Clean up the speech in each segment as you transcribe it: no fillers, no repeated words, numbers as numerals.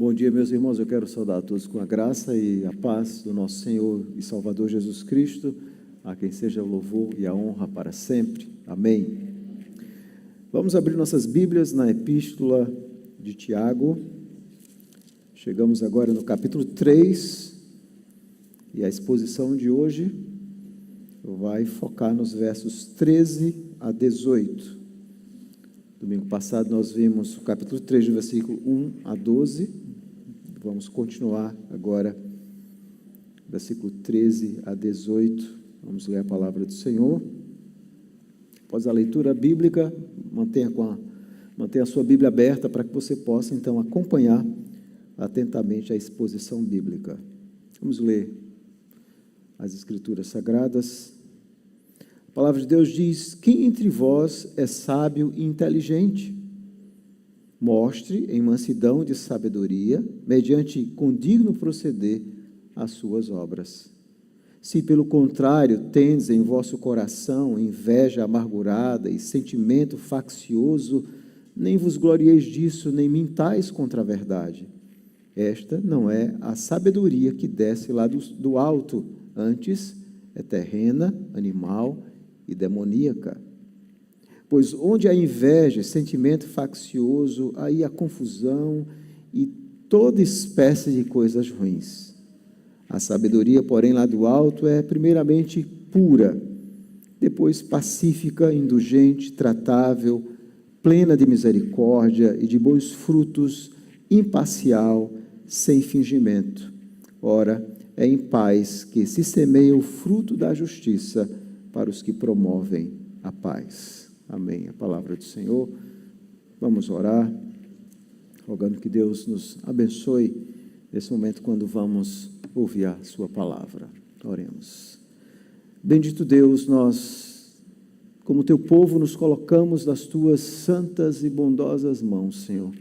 Bom dia, meus irmãos. Eu quero saudar a todos com a graça e a paz do nosso Senhor e Salvador Jesus Cristo, a quem seja o louvor e a honra para sempre. Amém. Vamos abrir nossas Bíblias na Epístola de Tiago. Chegamos agora no capítulo 3 e a exposição de hoje vai focar nos versos 13 a 18. Domingo passado nós vimos o capítulo 3, do versículo 1 a 12. Vamos continuar agora, versículo 13 a 18. Vamos ler a palavra do Senhor. Após a leitura bíblica, mantenha a sua Bíblia aberta para que você possa, então, acompanhar atentamente a exposição bíblica. Vamos ler as Escrituras Sagradas. A palavra de Deus diz: quem entre vós é sábio e inteligente? Mostre em mansidão de sabedoria, mediante condigno proceder, as suas obras. Se, pelo contrário, tendes em vosso coração inveja amargurada e sentimento faccioso, nem vos glorieis disso, nem mintais contra a verdade. Esta não é a sabedoria que desce lá do alto, antes é terrena, animal e demoníaca. Pois onde há inveja, sentimento faccioso, aí há confusão e toda espécie de coisas ruins. A sabedoria, porém, lá do alto é primeiramente pura, depois pacífica, indulgente, tratável, plena de misericórdia e de bons frutos, imparcial, sem fingimento. Ora, é em paz que se semeia o fruto da justiça para os que promovem a paz. Amém. A palavra do Senhor. Vamos orar, rogando que Deus nos abençoe nesse momento quando vamos ouvir a sua palavra. Oremos. Bendito Deus, nós, como teu povo, nos colocamos nas tuas santas e bondosas mãos, Senhor,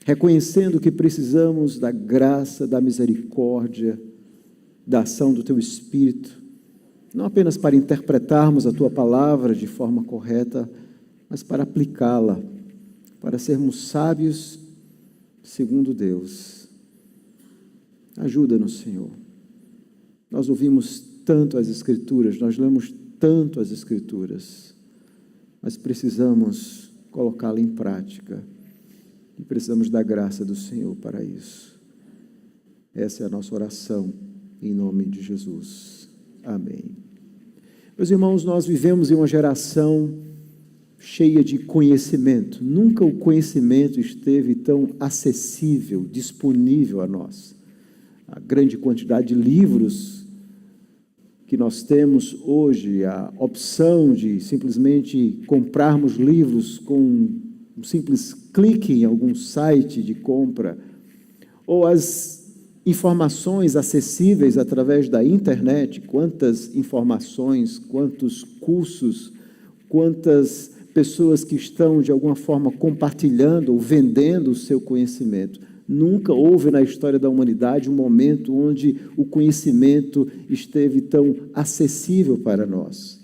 reconhecendo que precisamos da graça, da misericórdia, da ação do teu Espírito, não apenas para interpretarmos a tua palavra de forma correta, mas para aplicá-la, para sermos sábios segundo Deus. Ajuda-nos, Senhor. Nós ouvimos tanto as Escrituras, nós lemos tanto as Escrituras, mas precisamos colocá-la em prática e precisamos da graça do Senhor para isso. Essa é a nossa oração, em nome de Jesus. Amém. Meus irmãos, nós vivemos em uma geração cheia de conhecimento. Nunca o conhecimento esteve tão acessível, disponível a nós. A grande quantidade de livros que nós temos hoje, a opção de simplesmente comprarmos livros com um simples clique em algum site de compra, ou as informações acessíveis através da internet, quantas informações, quantos cursos, quantas pessoas que estão de alguma forma compartilhando ou vendendo o seu conhecimento. Nunca houve na história da humanidade um momento onde o conhecimento esteve tão acessível para nós.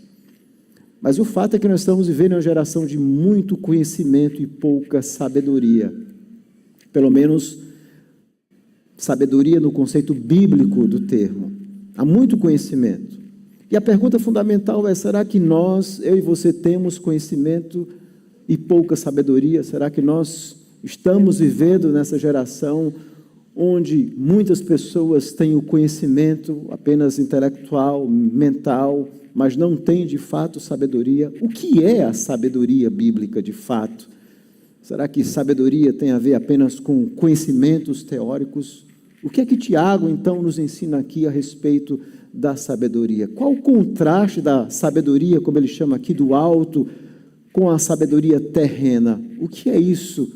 Mas o fato é que nós estamos vivendo uma geração de muito conhecimento e pouca sabedoria. Pelo menos sabedoria no conceito bíblico do termo. Há muito conhecimento. E a pergunta fundamental é: será que nós, eu e você, temos conhecimento e pouca sabedoria? Será que nós estamos vivendo nessa geração onde muitas pessoas têm o conhecimento apenas intelectual, mental, mas não têm de fato sabedoria? O que é a sabedoria bíblica de fato? Será que sabedoria tem a ver apenas com conhecimentos teóricos? O que é que Tiago, então, nos ensina aqui a respeito da sabedoria? Qual o contraste da sabedoria, como ele chama aqui, do alto, com a sabedoria terrena? O que é isso?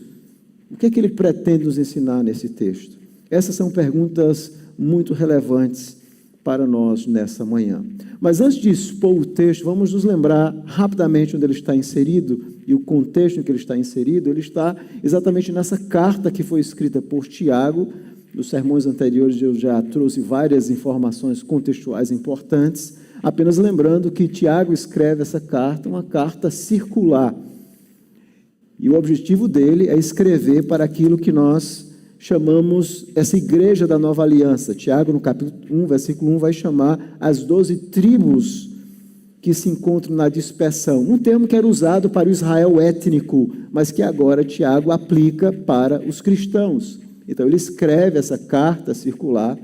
O que é que ele pretende nos ensinar nesse texto? Essas são perguntas muito relevantes para nós nessa manhã. Mas antes de expor o texto, vamos nos lembrar rapidamente onde ele está inserido e o contexto em que ele está inserido. Ele está exatamente nessa carta que foi escrita por Tiago. Nos sermões anteriores eu já trouxe várias informações contextuais importantes, apenas lembrando que Tiago escreve essa carta, uma carta circular. E o objetivo dele é escrever para aquilo que nós chamamos essa igreja da nova aliança. Tiago, no capítulo 1, versículo 1, vai chamar as 12 tribos que se encontram na dispersão. Um termo que era usado para o Israel étnico, mas que agora Tiago aplica para os cristãos. Então, ele escreve essa carta circular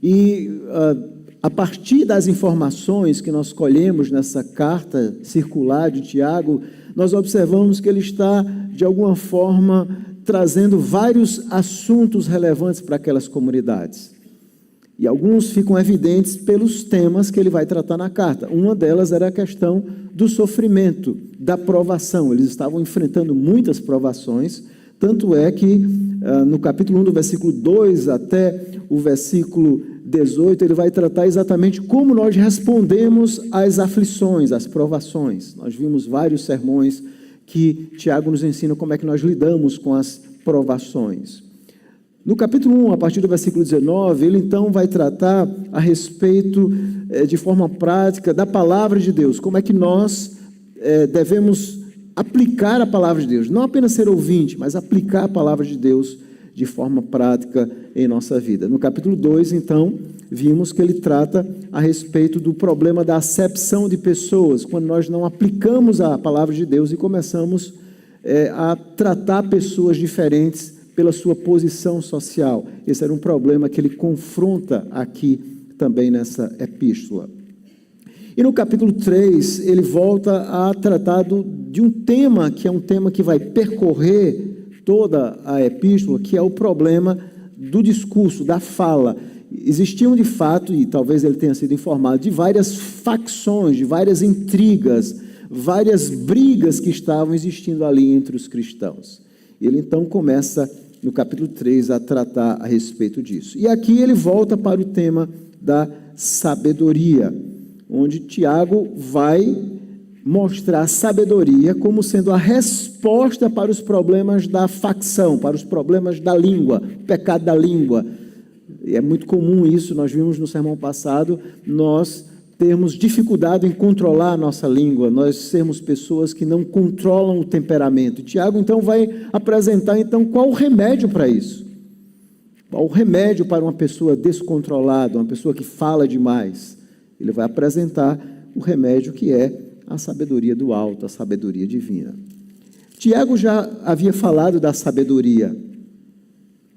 e, a partir das informações que nós colhemos nessa carta circular de Tiago, nós observamos que ele está, de alguma forma, trazendo vários assuntos relevantes para aquelas comunidades. E alguns ficam evidentes pelos temas que ele vai tratar na carta. Uma delas era a questão do sofrimento, da provação. Eles estavam enfrentando muitas provações, tanto é que no capítulo 1, do versículo 2 até o versículo 18, ele vai tratar exatamente como nós respondemos às aflições, às provações. Nós vimos vários sermões que Tiago nos ensina como é que nós lidamos com as provações. No capítulo 1, a partir do versículo 19, ele então vai tratar a respeito, de forma prática, da palavra de Deus, como é que nós devemos aplicar a palavra de Deus, não apenas ser ouvinte, mas aplicar a palavra de Deus de forma prática em nossa vida. No capítulo 2, então, vimos que ele trata a respeito do problema da acepção de pessoas, quando nós não aplicamos a palavra de Deus e começamos a tratar pessoas diferentes pela sua posição social. Esse era um problema que ele confronta aqui também nessa epístola. E no capítulo 3, ele volta a tratar de um tema, que é um tema que vai percorrer toda a epístola, que é o problema do discurso, da fala. Existiam de fato, e talvez ele tenha sido informado, de várias facções, de várias intrigas, várias brigas que estavam existindo ali entre os cristãos. Ele então começa, no capítulo 3, a tratar a respeito disso. E aqui ele volta para o tema da sabedoria, onde Tiago vai mostrar a sabedoria como sendo a resposta para os problemas da facção, para os problemas da língua, o pecado da língua. E é muito comum isso, nós vimos no sermão passado, nós termos dificuldade em controlar a nossa língua, nós sermos pessoas que não controlam o temperamento. Tiago, então, vai apresentar, então, qual o remédio para isso? Qual o remédio para uma pessoa descontrolada, uma pessoa que fala demais? Ele vai apresentar o remédio que é a sabedoria do alto, a sabedoria divina. Tiago já havia falado da sabedoria.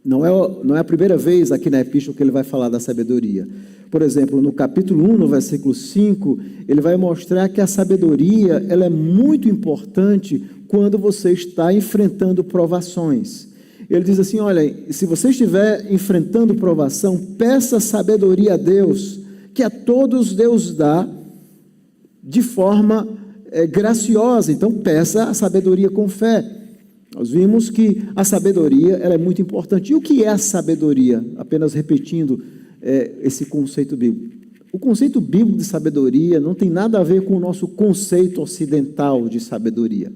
Não é a primeira vez aqui na epístola que ele vai falar da sabedoria. Por exemplo, no capítulo 1, no versículo 5, ele vai mostrar que a sabedoria ela é muito importante quando você está enfrentando provações. Ele diz assim, olha, se você estiver enfrentando provação, peça sabedoria a Deus, que a todos Deus dá de forma graciosa. Então, peça a sabedoria com fé. Nós vimos que a sabedoria ela é muito importante. E o que é a sabedoria? Apenas repetindo esse conceito bíblico. O conceito bíblico de sabedoria não tem nada a ver com o nosso conceito ocidental de sabedoria.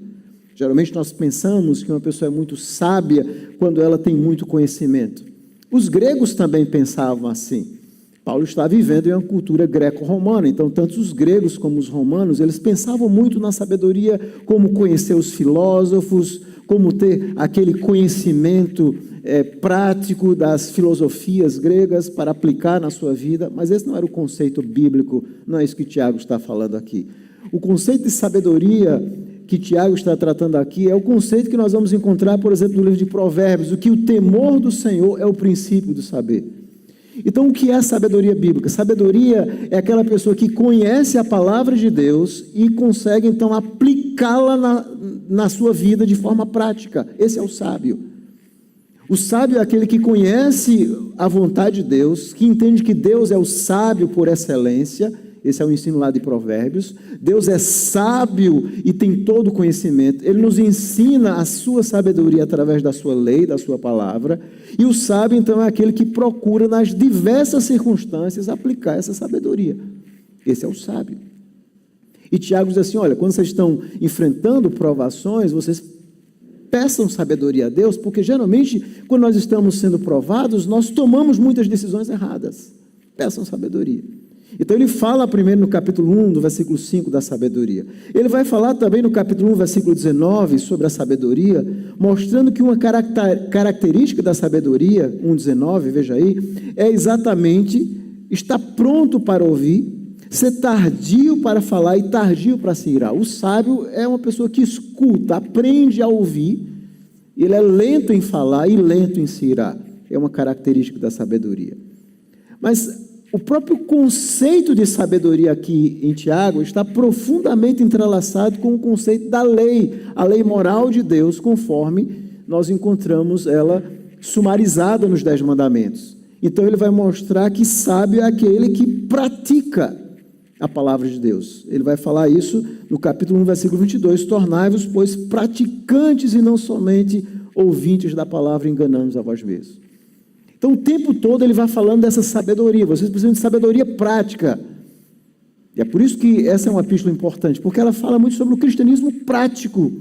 Geralmente nós pensamos que uma pessoa é muito sábia quando ela tem muito conhecimento. Os gregos também pensavam assim. Paulo está vivendo em uma cultura greco-romana, então tanto os gregos como os romanos, eles pensavam muito na sabedoria, como conhecer os filósofos, como ter aquele conhecimento prático das filosofias gregas para aplicar na sua vida, mas esse não era o conceito bíblico, não é isso que Tiago está falando aqui. O conceito de sabedoria que Tiago está tratando aqui é o conceito que nós vamos encontrar, por exemplo, no livro de Provérbios, o que o temor do Senhor é o princípio do saber. Então, o que é a sabedoria bíblica? Sabedoria é aquela pessoa que conhece a palavra de Deus e consegue, então, aplicá-la na sua vida de forma prática. Esse é o sábio. O sábio é aquele que conhece a vontade de Deus, que entende que Deus é o sábio por excelência. Esse é o ensino lá de Provérbios. Deus é sábio e tem todo o conhecimento. Ele nos ensina a sua sabedoria através da sua lei, da sua palavra. E o sábio, então, é aquele que procura, nas diversas circunstâncias, aplicar essa sabedoria. Esse é o sábio. E Tiago diz assim, olha, quando vocês estão enfrentando provações, vocês peçam sabedoria a Deus, porque geralmente, quando nós estamos sendo provados, nós tomamos muitas decisões erradas. Peçam sabedoria. Então ele fala primeiro no capítulo 1, do versículo 5, da sabedoria. Ele vai falar também no capítulo 1, versículo 19, sobre a sabedoria, mostrando que uma característica da sabedoria, 1,19, veja aí, é exatamente estar pronto para ouvir, ser tardio para falar e tardio para se irar. O sábio é uma pessoa que escuta, aprende a ouvir, ele é lento em falar e lento em se irar. É uma característica da sabedoria. Mas o próprio conceito de sabedoria aqui em Tiago está profundamente entrelaçado com o conceito da lei, a lei moral de Deus, conforme nós encontramos ela sumarizada nos 10 mandamentos. Então ele vai mostrar que sábio é aquele que pratica a palavra de Deus. Ele vai falar isso no capítulo 1, versículo 22, tornai-vos, pois, praticantes e não somente ouvintes da palavra, enganando-nos a vós mesmos. Então, o tempo todo ele vai falando dessa sabedoria. Vocês precisam de sabedoria prática. E é por isso que essa é uma epístola importante, porque ela fala muito sobre o cristianismo prático,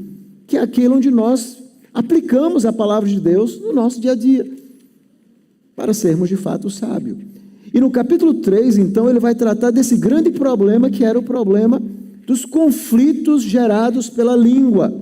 que é aquele onde nós aplicamos a palavra de Deus no nosso dia a dia, para sermos de fato sábios. E no capítulo 3, então, ele vai tratar desse grande problema, que era o problema dos conflitos gerados pela língua.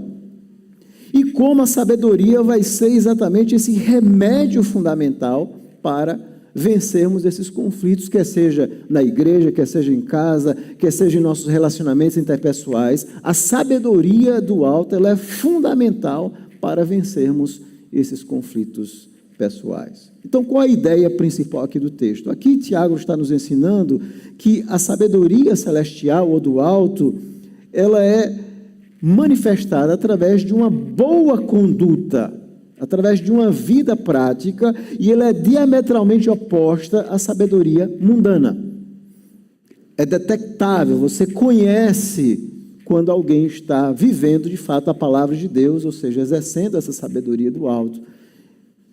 E como a sabedoria vai ser exatamente esse remédio fundamental para vencermos esses conflitos, quer seja na igreja, quer seja em casa, quer seja em nossos relacionamentos interpessoais. A sabedoria do alto, ela é fundamental para vencermos esses conflitos pessoais. Então, qual a ideia principal aqui do texto? Aqui Tiago está nos ensinando que a sabedoria celestial ou do alto, ela é manifestada através de uma boa conduta, através de uma vida prática, e ela é diametralmente oposta à sabedoria mundana. É detectável, você conhece quando alguém está vivendo de fato a palavra de Deus, ou seja, exercendo essa sabedoria do alto,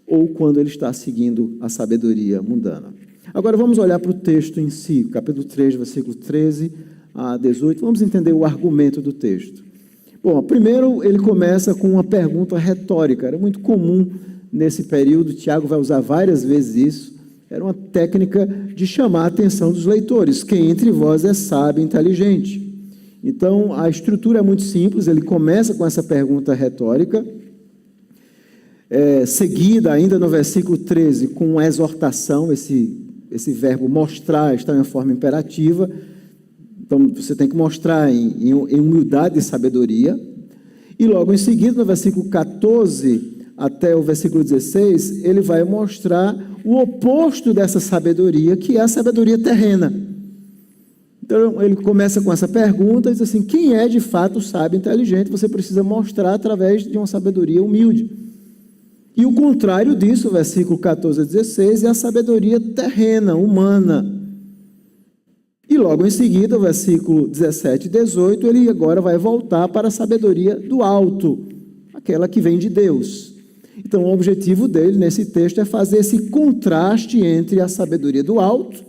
ou quando ele está seguindo a sabedoria mundana. Agora vamos olhar para o texto em si, capítulo 3, versículo 13 a 18, vamos entender o argumento do texto. Bom, primeiro ele começa com uma pergunta retórica, era muito comum nesse período, Tiago vai usar várias vezes isso, era uma técnica de chamar a atenção dos leitores, quem entre vós é sábio e inteligente. Então, a estrutura é muito simples, ele começa com essa pergunta retórica, seguida ainda no versículo 13, com uma exortação, esse verbo mostrar está em forma imperativa. Então, você tem que mostrar em humildade e sabedoria. E logo em seguida, no versículo 14 até o versículo 16, ele vai mostrar o oposto dessa sabedoria, que é a sabedoria terrena. Então, ele começa com essa pergunta, diz assim, quem é de fato sábio e inteligente? Você precisa mostrar através de uma sabedoria humilde. E o contrário disso, versículo 14 a 16, é a sabedoria terrena, humana. E logo em seguida, o versículo 17 e 18, ele agora vai voltar para a sabedoria do alto, aquela que vem de Deus. Então, o objetivo dele nesse texto é fazer esse contraste entre a sabedoria do alto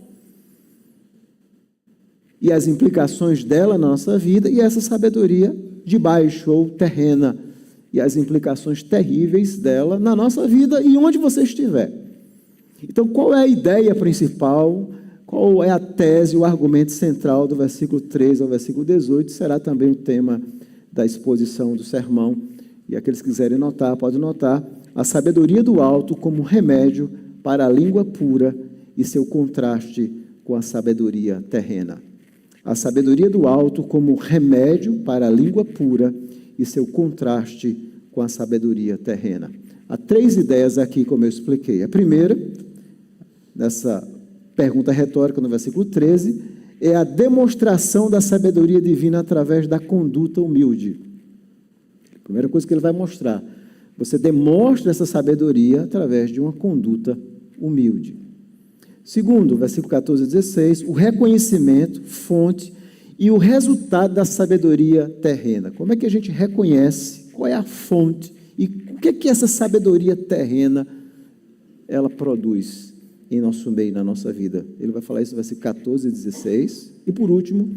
e as implicações dela na nossa vida e essa sabedoria de baixo ou terrena e as implicações terríveis dela na nossa vida e onde você estiver. Então, qual é a ideia principal? Qual é a tese, o argumento central do versículo 13 ao versículo 18? Será também o tema da exposição do sermão. E aqueles que quiserem notar, podem notar a sabedoria do alto como remédio para a língua pura e seu contraste com a sabedoria terrena. A sabedoria do alto como remédio para a língua pura e seu contraste com a sabedoria terrena. Há 3 ideias aqui, como eu expliquei. A primeira, nessa pergunta retórica no versículo 13, é a demonstração da sabedoria divina através da conduta humilde. A primeira coisa que ele vai mostrar, você demonstra essa sabedoria através de uma conduta humilde. Segundo, versículo 14 a 16, o reconhecimento, fonte e o resultado da sabedoria terrena. Como é que a gente reconhece? Qual é a fonte? E o que é que essa sabedoria terrena ela produz em nosso meio, na nossa vida? Ele vai falar isso no versículo 14 e 16. E por último,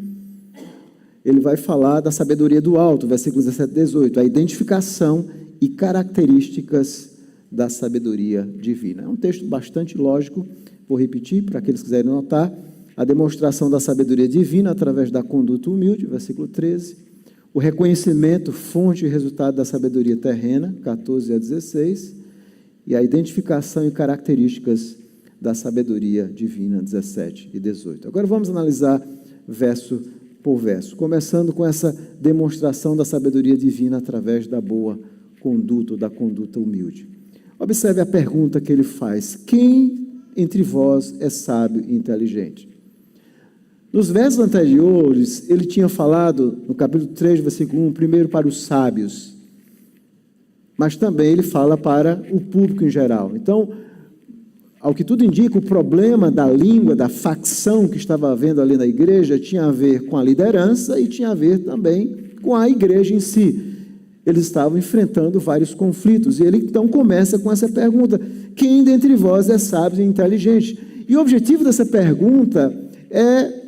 ele vai falar da sabedoria do alto, versículos 17 e 18, a identificação e características da sabedoria divina. É um texto bastante lógico, vou repetir para aqueles que quiserem notar. a demonstração da sabedoria divina através da conduta humilde, versículo 13, o reconhecimento, fonte e resultado da sabedoria terrena, 14 a 16, e a identificação e características da sabedoria divina, 17 e 18. Agora vamos analisar verso por verso, começando com essa demonstração da sabedoria divina através da boa conduta, ou da conduta humilde. Observe a pergunta que ele faz: quem entre vós é sábio e inteligente? Nos versos anteriores, ele tinha falado, no capítulo 3, versículo 1, primeiro para os sábios, mas também ele fala para o público em geral. Então, ao que tudo indica, o problema da língua, da facção que estava havendo ali na igreja, tinha a ver com a liderança e tinha a ver também com a igreja em si. Eles estavam enfrentando vários conflitos, e ele então começa com essa pergunta: quem dentre vós é sábio e inteligente? E o objetivo dessa pergunta é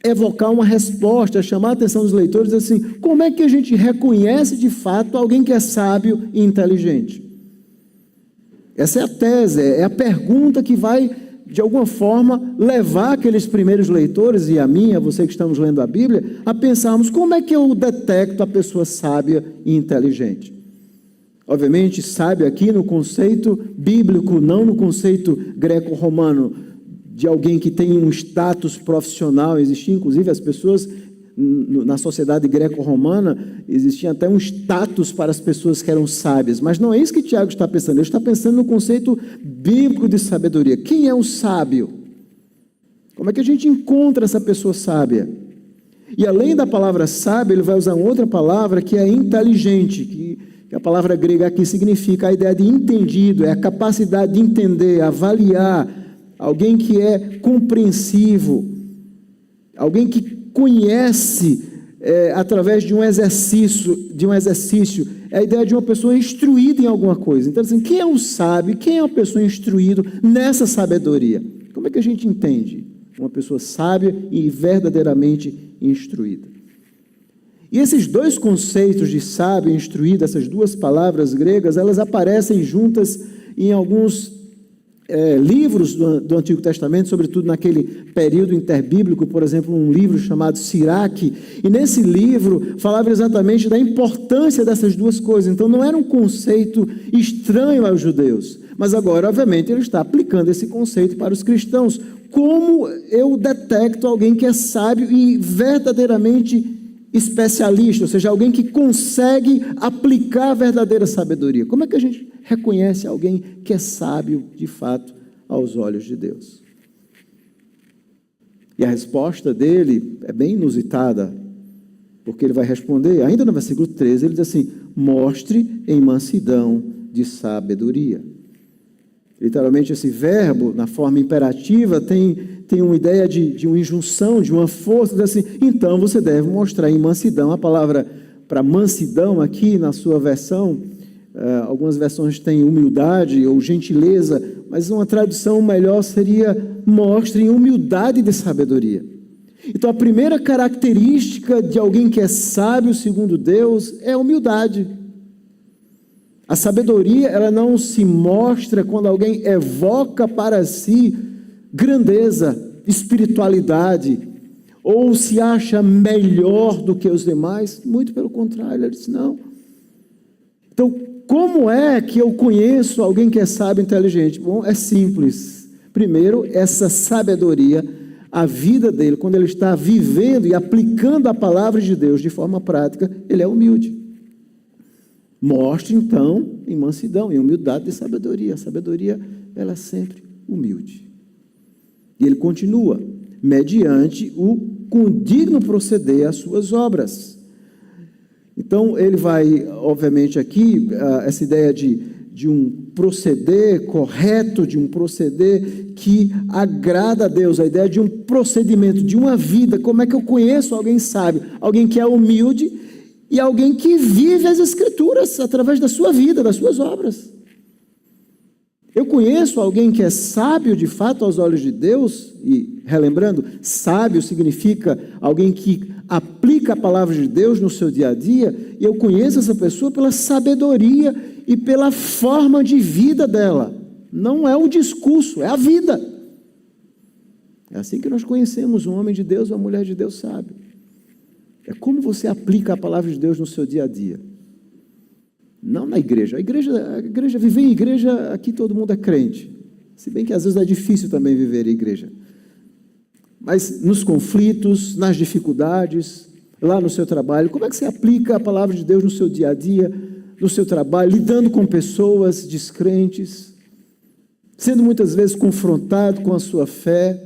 evocar uma resposta, chamar a atenção dos leitores, assim: como é que a gente reconhece de fato alguém que é sábio e inteligente? Essa é a tese, é a pergunta que vai, de alguma forma, levar aqueles primeiros leitores, e a mim, a você que estamos lendo a Bíblia, a pensarmos: como é que eu detecto a pessoa sábia e inteligente? Obviamente, sábio aqui no conceito bíblico, não no conceito greco-romano, de alguém que tem um status profissional. Existia, inclusive, as pessoas, na sociedade greco-romana, existia até um status para as pessoas que eram sábias, mas não é isso que Tiago está pensando. Ele está pensando no conceito bíblico de sabedoria. Quem é o sábio? Como é que a gente encontra essa pessoa sábia? E além da palavra sábio, ele vai usar outra palavra que é inteligente, que a palavra grega aqui significa a ideia de entendido, é a capacidade de entender, avaliar, alguém que é compreensivo, alguém que conhece através de um exercício, é a ideia de uma pessoa instruída em alguma coisa. Então, assim, quem é um sábio, quem é uma pessoa instruída nessa sabedoria? Como é que a gente entende uma pessoa sábia e verdadeiramente instruída? E esses dois conceitos de sábio e instruído, essas duas palavras gregas, elas aparecem juntas em alguns livros do Antigo Testamento, sobretudo naquele período interbíblico. Por exemplo, um livro chamado Siraque, e nesse livro falava exatamente da importância dessas duas coisas. Então não era um conceito estranho aos judeus, mas agora, obviamente, ele está aplicando esse conceito para os cristãos. Como eu detecto alguém que é sábio e verdadeiramente especialista, ou seja, alguém que consegue aplicar a verdadeira sabedoria? Como é que a gente reconhece alguém que é sábio de fato aos olhos de Deus? E a resposta dele é bem inusitada, porque ele vai responder, ainda no versículo 13, ele diz assim: mostre em mansidão de sabedoria. Literalmente, esse verbo, na forma imperativa, tem uma ideia de uma injunção, de uma força, diz assim: então você deve mostrar em mansidão. A palavra para mansidão aqui, na sua versão, algumas versões têm humildade ou gentileza, mas uma tradução melhor seria: mostre em humildade de sabedoria. Então, a primeira característica de alguém que é sábio segundo Deus é a humildade. A sabedoria, ela não se mostra quando alguém evoca para si grandeza, espiritualidade, ou se acha melhor do que os demais. Muito pelo contrário, ele diz: não. Então, como é que eu conheço alguém que é sábio e inteligente? Bom, é simples. Primeiro, essa sabedoria, a vida dele, quando ele está vivendo e aplicando a palavra de Deus de forma prática, ele é humilde. Mostre, então, em mansidão, em humildade de sabedoria. A sabedoria, ela é sempre humilde. E ele continua: mediante o condigno proceder às suas obras. Então, ele vai, obviamente, aqui, essa ideia de um proceder correto, de um proceder que agrada a Deus, a ideia de um procedimento, de uma vida. Como é que eu conheço alguém sábio? Alguém que é humilde e alguém que vive as Escrituras através da sua vida, das suas obras. Eu conheço alguém que é sábio de fato aos olhos de Deus, e relembrando, sábio significa alguém que aplica a palavra de Deus no seu dia a dia, e eu conheço essa pessoa pela sabedoria e pela forma de vida dela. Não é o discurso, é a vida. É assim que nós conhecemos um homem de Deus, uma mulher de Deus sábio. É como você aplica a palavra de Deus no seu dia a dia. Não na igreja. A igreja, viver em igreja, aqui todo mundo é crente. Se bem que às vezes é difícil também viver em igreja. Mas nos conflitos, nas dificuldades, lá no seu trabalho, como é que você aplica a palavra de Deus no seu dia a dia, no seu trabalho, lidando com pessoas descrentes, sendo muitas vezes confrontado com a sua fé?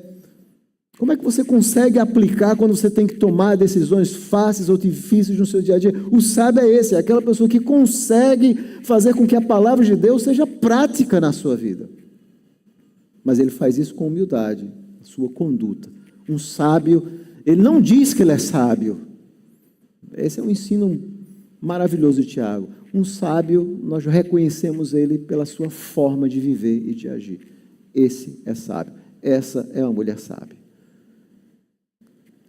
Como é que você consegue aplicar quando você tem que tomar decisões fáceis ou difíceis no seu dia a dia? O sábio é esse, é aquela pessoa que consegue fazer com que a palavra de Deus seja prática na sua vida. Mas ele faz isso com humildade, a sua conduta. Um sábio, ele não diz que ele é sábio. Esse é um ensino maravilhoso de Tiago. Um sábio, nós reconhecemos ele pela sua forma de viver e de agir. Esse é sábio. Essa é uma mulher sábia.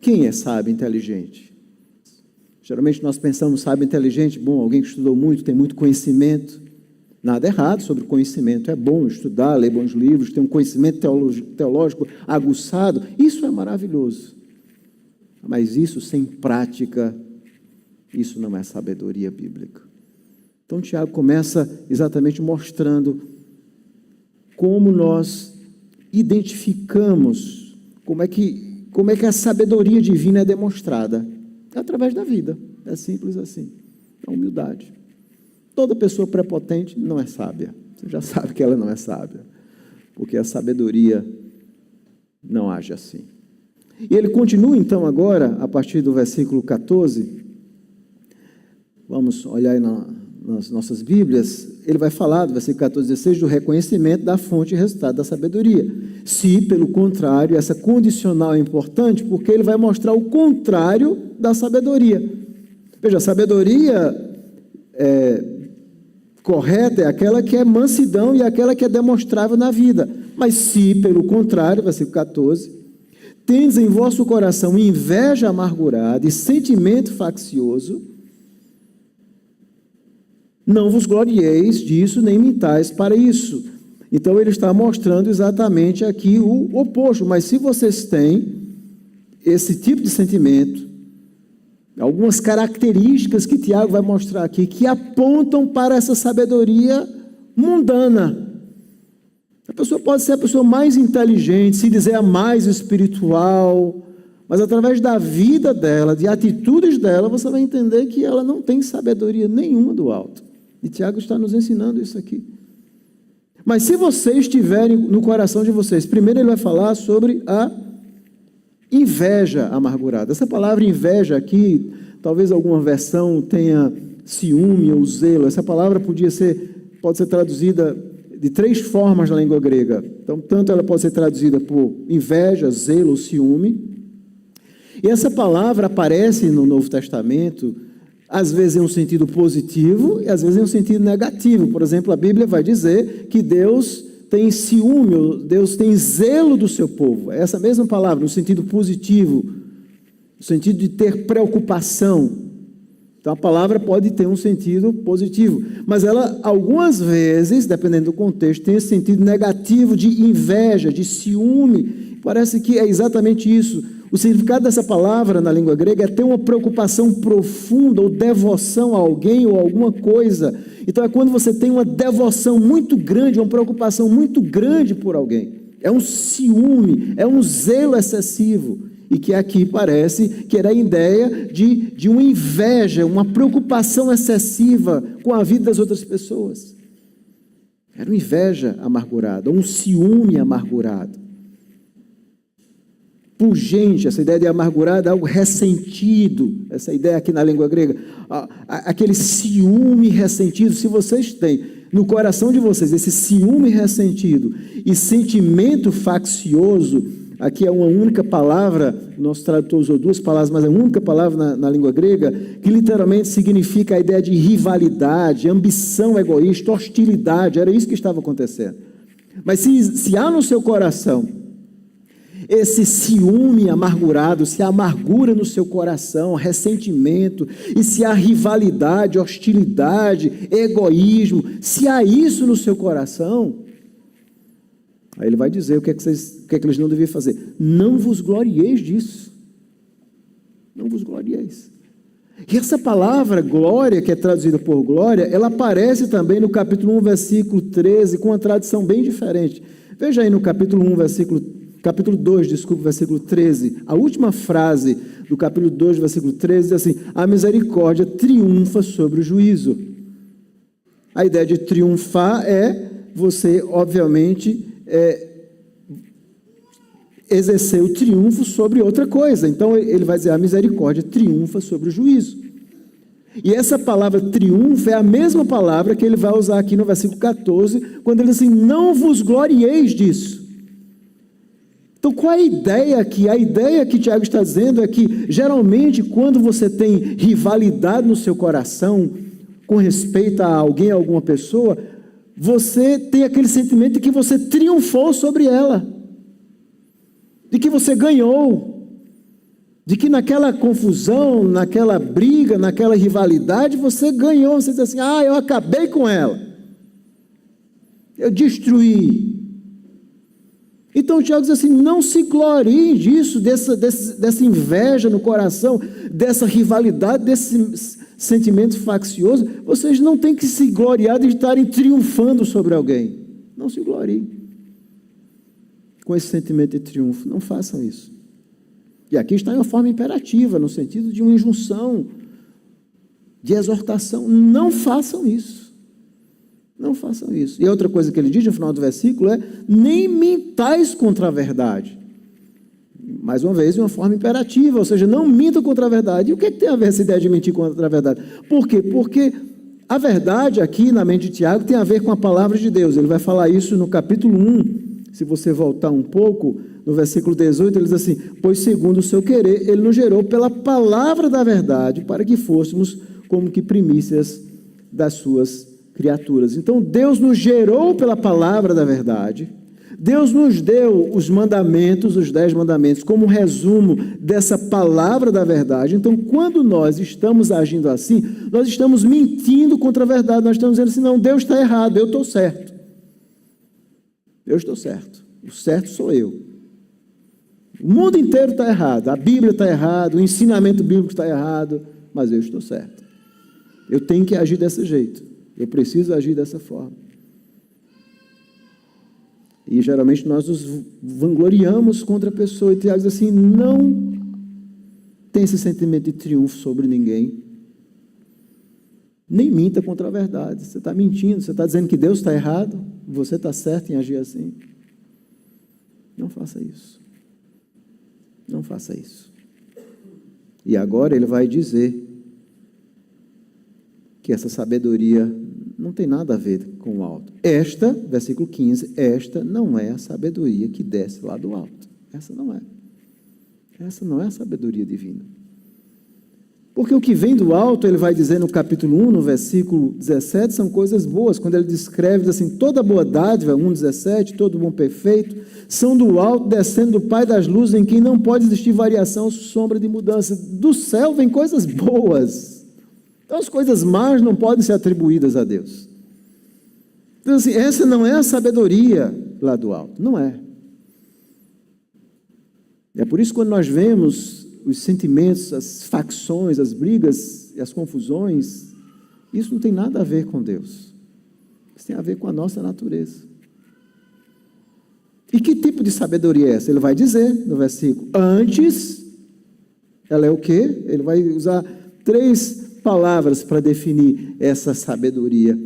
Quem é sábio, inteligente? Geralmente nós pensamos sábio, inteligente, bom, alguém que estudou muito, tem muito conhecimento. Nada errado sobre conhecimento. É bom estudar, ler bons livros, ter um conhecimento teológico aguçado. Isso é maravilhoso. Mas isso sem prática, isso não é sabedoria bíblica. Então Tiago começa exatamente mostrando como nós identificamos, como é que a sabedoria divina é demonstrada. É através da vida. É simples assim. A humildade. Toda pessoa prepotente não é sábia. Você já sabe que ela não é sábia. Porque a sabedoria não age assim. E ele continua então agora, a partir do versículo 14. Vamos olhar aí nas nossas Bíblias. Ele vai falar, do versículo 14, 16, do reconhecimento da fonte e resultado da sabedoria. Se, pelo contrário, essa condicional é importante, porque ele vai mostrar o contrário da sabedoria. Veja, a sabedoria correta é aquela que é mansidão e aquela que é demonstrável na vida. Mas se, pelo contrário, versículo 14, tendes em vosso coração inveja amargurada e sentimento faccioso, não vos glorieis disso, nem mintais para isso. Então, ele está mostrando exatamente aqui o oposto. Mas se vocês têm esse tipo de sentimento, algumas características que Tiago vai mostrar aqui, que apontam para essa sabedoria mundana. A pessoa pode ser a pessoa mais inteligente, se dizer a mais espiritual, mas através da vida dela, de atitudes dela, você vai entender que ela não tem sabedoria nenhuma do alto. E Tiago está nos ensinando isso aqui. Mas se vocês tiverem no coração de vocês, primeiro ele vai falar sobre a inveja amargurada. Essa palavra inveja aqui, talvez alguma versão tenha ciúme ou zelo. Essa palavra pode ser traduzida de 3 formas na língua grega. Então, tanto ela pode ser traduzida por inveja, zelo ou ciúme. E essa palavra aparece no Novo Testamento, às vezes em um sentido positivo e às vezes em um sentido negativo. Por exemplo, a Bíblia vai dizer que Deus tem ciúme, Deus tem zelo do seu povo. É essa mesma palavra, no sentido positivo, no sentido de ter preocupação. Então, a palavra pode ter um sentido positivo, mas ela, algumas vezes, dependendo do contexto, tem esse sentido negativo de inveja, de ciúme. Parece que é exatamente isso. O significado dessa palavra na língua grega é ter uma preocupação profunda ou devoção a alguém ou alguma coisa. Então é quando você tem uma devoção muito grande, uma preocupação muito grande por alguém. É um ciúme, é um zelo excessivo. E que aqui parece que era a ideia de uma inveja, uma preocupação excessiva com a vida das outras pessoas. Era uma inveja amargurada, um ciúme amargurado. Pungente, essa ideia de amargurado, algo ressentido, essa ideia aqui na língua grega, aquele ciúme ressentido. Se vocês têm no coração de vocês esse ciúme ressentido e sentimento faccioso, aqui é uma única palavra, nosso tradutor usou 2 palavras, mas é uma única palavra na língua grega, que literalmente significa a ideia de rivalidade, ambição egoísta, hostilidade. Era isso que estava acontecendo. Mas se há no seu coração esse ciúme amargurado, se há amargura no seu coração, ressentimento, e se há rivalidade, hostilidade, egoísmo, se há isso no seu coração, Aí ele vai dizer o que é que eles não deviam fazer. Não vos glorieis disso. Não vos glorieis. E essa palavra glória, que é traduzida por glória, ela aparece também no capítulo 1, versículo 13, com uma tradução bem diferente. Veja aí no capítulo 2, versículo 13. A última frase do capítulo 2, versículo 13, diz assim: a misericórdia triunfa sobre o juízo. A ideia de triunfar é você, obviamente, exercer o triunfo sobre outra coisa. Então ele vai dizer: a misericórdia triunfa sobre o juízo. E essa palavra triunfo é a mesma palavra que ele vai usar aqui no versículo 14, quando ele diz assim: não vos glorieis disso. Então qual é a ideia aqui? A ideia que Tiago está dizendo é que geralmente quando você tem rivalidade no seu coração com respeito a alguém, a alguma pessoa, você tem aquele sentimento de que você triunfou sobre ela, de que você ganhou, de que naquela confusão, naquela briga, naquela rivalidade, você ganhou. Você diz assim: ah, eu acabei com ela, eu destruí. Então Tiago diz assim: não se gloriem disso, dessa inveja no coração, dessa rivalidade, desse sentimento faccioso. Vocês não têm que se gloriar de estarem triunfando sobre alguém. Não se gloriem com esse sentimento de triunfo. Não façam isso. E aqui está em uma forma imperativa, no sentido de uma injunção, de exortação. Não façam isso. Não façam isso. E a outra coisa que ele diz no final do versículo é: nem mintais contra a verdade. Mais uma vez, de uma forma imperativa, ou seja, não mintam contra a verdade. E o que tem a ver essa ideia de mentir contra a verdade? Por quê? Porque a verdade aqui na mente de Tiago tem a ver com a palavra de Deus. Ele vai falar isso no capítulo 1, se você voltar um pouco, no versículo 18, ele diz assim: pois segundo o seu querer, ele nos gerou pela palavra da verdade, para que fôssemos como que primícias das suas criaturas. Então Deus nos gerou pela palavra da verdade. Deus nos deu os mandamentos, os 10 mandamentos, como resumo dessa palavra da verdade. Então, quando nós estamos agindo assim, nós estamos mentindo contra a verdade. Nós estamos dizendo assim: não, Deus está errado, eu estou certo. Eu estou certo. O certo sou eu. O mundo inteiro está errado. A Bíblia está errada, o ensinamento bíblico está errado, mas eu estou certo. Eu tenho que agir desse jeito. Eu preciso agir dessa forma. E geralmente nós nos vangloriamos contra a pessoa. E Tiago diz assim: não tem esse sentimento de triunfo sobre ninguém. Nem minta contra a verdade. Você está mentindo, você está dizendo que Deus está errado, você está certo em agir assim. Não faça isso. Não faça isso. E agora ele vai dizer que essa sabedoria não tem nada a ver com o alto. Esta, versículo 15, esta não é a sabedoria que desce lá do alto. Essa não é. Essa não é a sabedoria divina. Porque o que vem do alto, ele vai dizer no capítulo 1, no versículo 17, são coisas boas. Quando ele descreve assim: toda boa dádiva, 1,17, todo bom perfeito, são do alto, descendo do Pai das luzes, em quem não pode existir variação, sombra de mudança. Do céu vem coisas boas. Então as coisas más não podem ser atribuídas a Deus. Então assim, essa não é a sabedoria lá do alto. Não é. É por isso que quando nós vemos os sentimentos, as facções, as brigas e as confusões, isso não tem nada a ver com Deus. Isso tem a ver com a nossa natureza. E que tipo de sabedoria é essa? Ele vai dizer no versículo: antes, ela é o quê? Ele vai usar 3 palavras para definir essa sabedoria.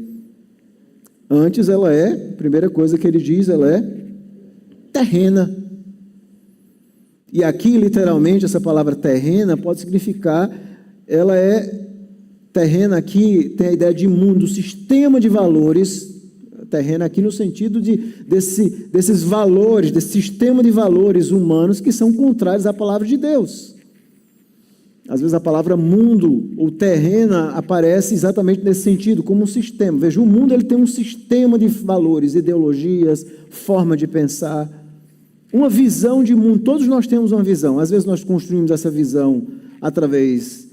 Antes, ela é, primeira coisa que ele diz, ela é terrena. E aqui, literalmente, essa palavra terrena pode significar, ela é terrena aqui, tem a ideia de mundo, sistema de valores, terrena aqui no sentido desses valores, desse sistema de valores humanos que são contrários à palavra de Deus. Às vezes a palavra mundo ou terrena aparece exatamente nesse sentido, como um sistema. Veja, o mundo ele tem um sistema de valores, ideologias, forma de pensar, uma visão de mundo. Todos nós temos uma visão. Às vezes nós construímos essa visão através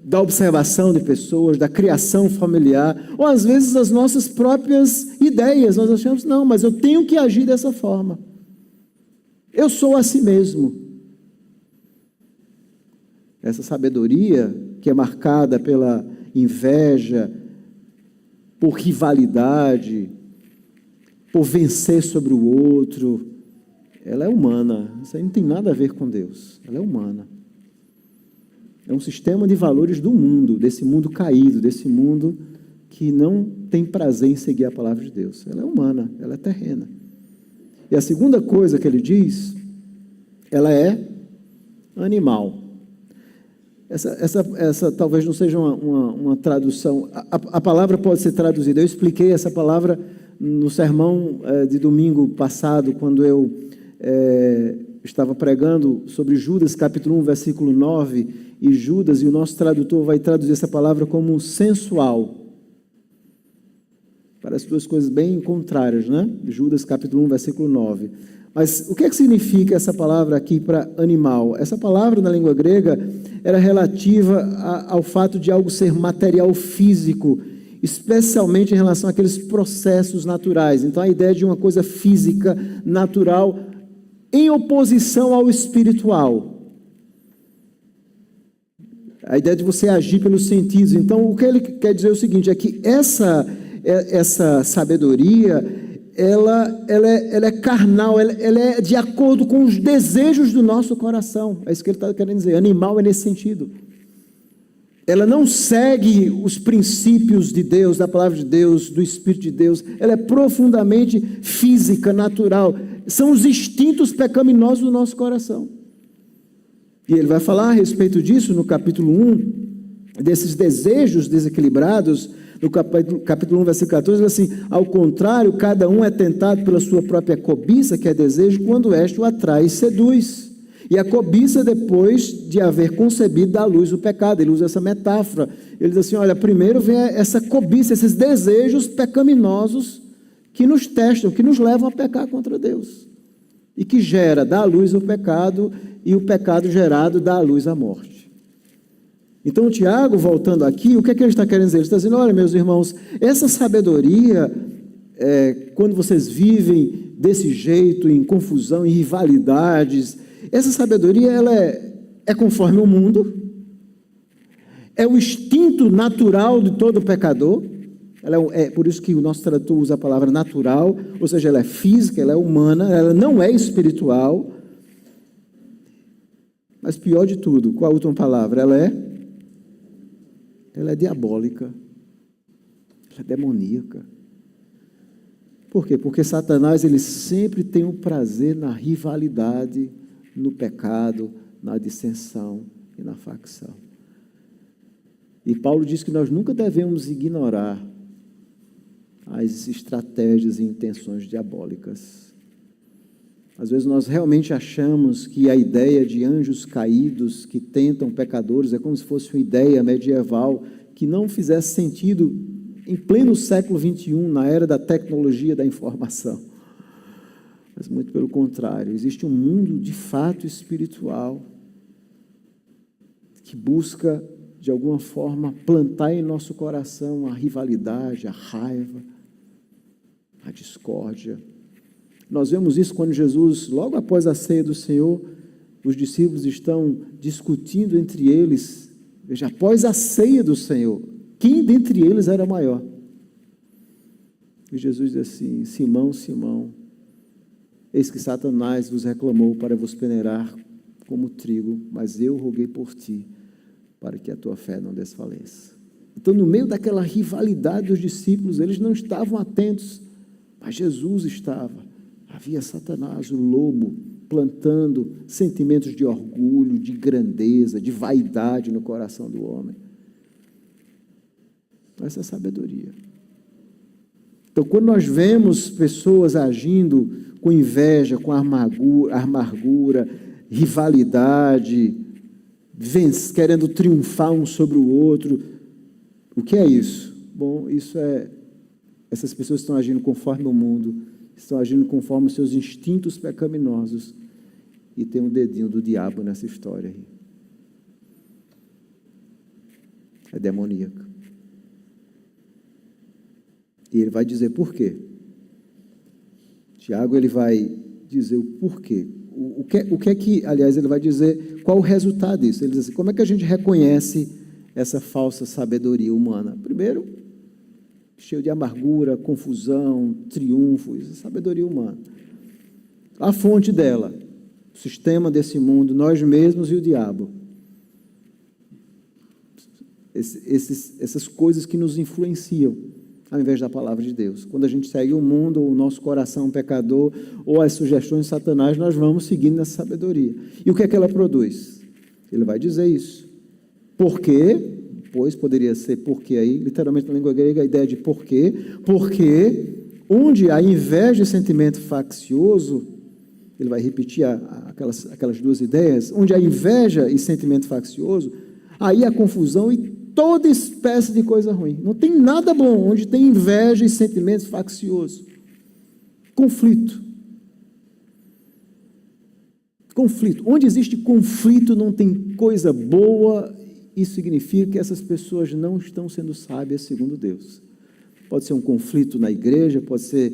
da observação de pessoas, da criação familiar, ou às vezes as nossas próprias ideias. Nós achamos, não, mas eu tenho que agir dessa forma. Eu sou assim mesmo. Essa sabedoria que é marcada pela inveja, por rivalidade, por vencer sobre o outro, ela é humana. Isso aí não tem nada a ver com Deus. Ela é humana. É um sistema de valores do mundo, desse mundo caído, desse mundo que não tem prazer em seguir a palavra de Deus. Ela é humana, ela é terrena. E a segunda coisa que ele diz, ela é animal. Essa talvez não seja uma tradução. A palavra pode ser traduzida. Eu expliquei essa palavra no sermão de domingo passado, quando eu estava pregando sobre Judas, capítulo 1, versículo 9, e Judas, e o nosso tradutor vai traduzir essa palavra como sensual. Parece duas coisas bem contrárias, né? Judas, capítulo 1, versículo 9. Mas o que é que significa essa palavra aqui para animal? Essa palavra na língua grega era relativa ao fato de algo ser material físico, especialmente em relação àqueles processos naturais. Então, a ideia de uma coisa física, natural, em oposição ao espiritual. A ideia de você agir pelos sentidos. Então, o que ele quer dizer é o seguinte, é que essa sabedoria, ela é carnal, ela é de acordo com os desejos do nosso coração. É isso que ele está querendo dizer. Animal é nesse sentido. Ela não segue os princípios de Deus, da palavra de Deus, do Espírito de Deus. Ela é profundamente física, natural. São os instintos pecaminosos do nosso coração. E ele vai falar a respeito disso no capítulo 1, desses desejos desequilibrados. No capítulo 1, versículo 14, assim, ao contrário, cada um é tentado pela sua própria cobiça, que é desejo, quando esta o atrai e seduz. E a cobiça, depois de haver concebido, dá à luz o pecado. Ele usa essa metáfora. Ele diz assim, olha, primeiro vem essa cobiça, esses desejos pecaminosos que nos testam, que nos levam a pecar contra Deus. E que dá à luz o pecado, e o pecado gerado dá à luz a morte. Então, o Tiago, voltando aqui, o que é que ele está querendo dizer? Ele está dizendo, olha, meus irmãos, essa sabedoria, quando vocês vivem desse jeito, em confusão, em rivalidades, essa sabedoria, ela é conforme o mundo, é o instinto natural de todo pecador, é por isso que o nosso tradutor usa a palavra natural, ou seja, ela é física, ela é humana, ela não é espiritual, mas pior de tudo, qual a última palavra? Ela é diabólica, ela é demoníaca. Por quê? Porque Satanás, ele sempre tem um prazer na rivalidade, no pecado, na dissensão e na facção. E Paulo diz que nós nunca devemos ignorar as estratégias e intenções diabólicas. Às vezes nós realmente achamos que a ideia de anjos caídos que tentam pecadores é como se fosse uma ideia medieval que não fizesse sentido em pleno século XXI, na era da tecnologia da informação. Mas muito pelo contrário, existe um mundo de fato espiritual que busca, de alguma forma, plantar em nosso coração a rivalidade, a raiva, a discórdia. Nós vemos isso quando Jesus, logo após a ceia do Senhor, os discípulos estão discutindo entre eles, veja, após a ceia do Senhor, quem dentre eles era maior? E Jesus diz assim, Simão, Simão, eis que Satanás vos reclamou para vos peneirar como trigo, mas eu roguei por ti, para que a tua fé não desfaleça. Então, no meio daquela rivalidade dos discípulos, eles não estavam atentos, mas Jesus estava. Havia Satanás, o lobo, plantando sentimentos de orgulho, de grandeza, de vaidade no coração do homem. Essa é a sabedoria. Então, quando nós vemos pessoas agindo com inveja, com amargura, rivalidade, querendo triunfar um sobre o outro, o que é isso? Bom, isso é, essas pessoas estão agindo conforme o mundo, estão agindo conforme os seus instintos pecaminosos, e tem um dedinho do diabo nessa história aí. é demoníaca. E ele vai dizer por quê. Tiago, ele vai dizer o porquê. O que é que, aliás, ele vai dizer qual o resultado disso. Ele diz assim, como é que a gente reconhece essa falsa sabedoria humana? Primeiro, cheio de amargura, confusão, triunfo, isso é sabedoria humana. A fonte dela, o sistema desse mundo, nós mesmos e o diabo. Essas coisas que nos influenciam, ao invés da palavra de Deus. Quando a gente segue o mundo, ou o nosso coração pecador, ou as sugestões de Satanás, nós vamos seguindo essa sabedoria. E o que é que ela produz? Ele vai dizer isso. Por quê? Pois poderia ser porque aí, literalmente na língua grega, a ideia de porquê. Porque onde há inveja e sentimento faccioso, ele vai repetir aquelas duas ideias, onde há inveja e sentimento faccioso, aí há confusão e toda espécie de coisa ruim. Não tem nada bom onde tem inveja e sentimentos facciosos. Conflito. Conflito. Onde existe conflito não tem coisa boa. Isso significa que essas pessoas não estão sendo sábias segundo Deus. Pode ser um conflito na igreja, pode ser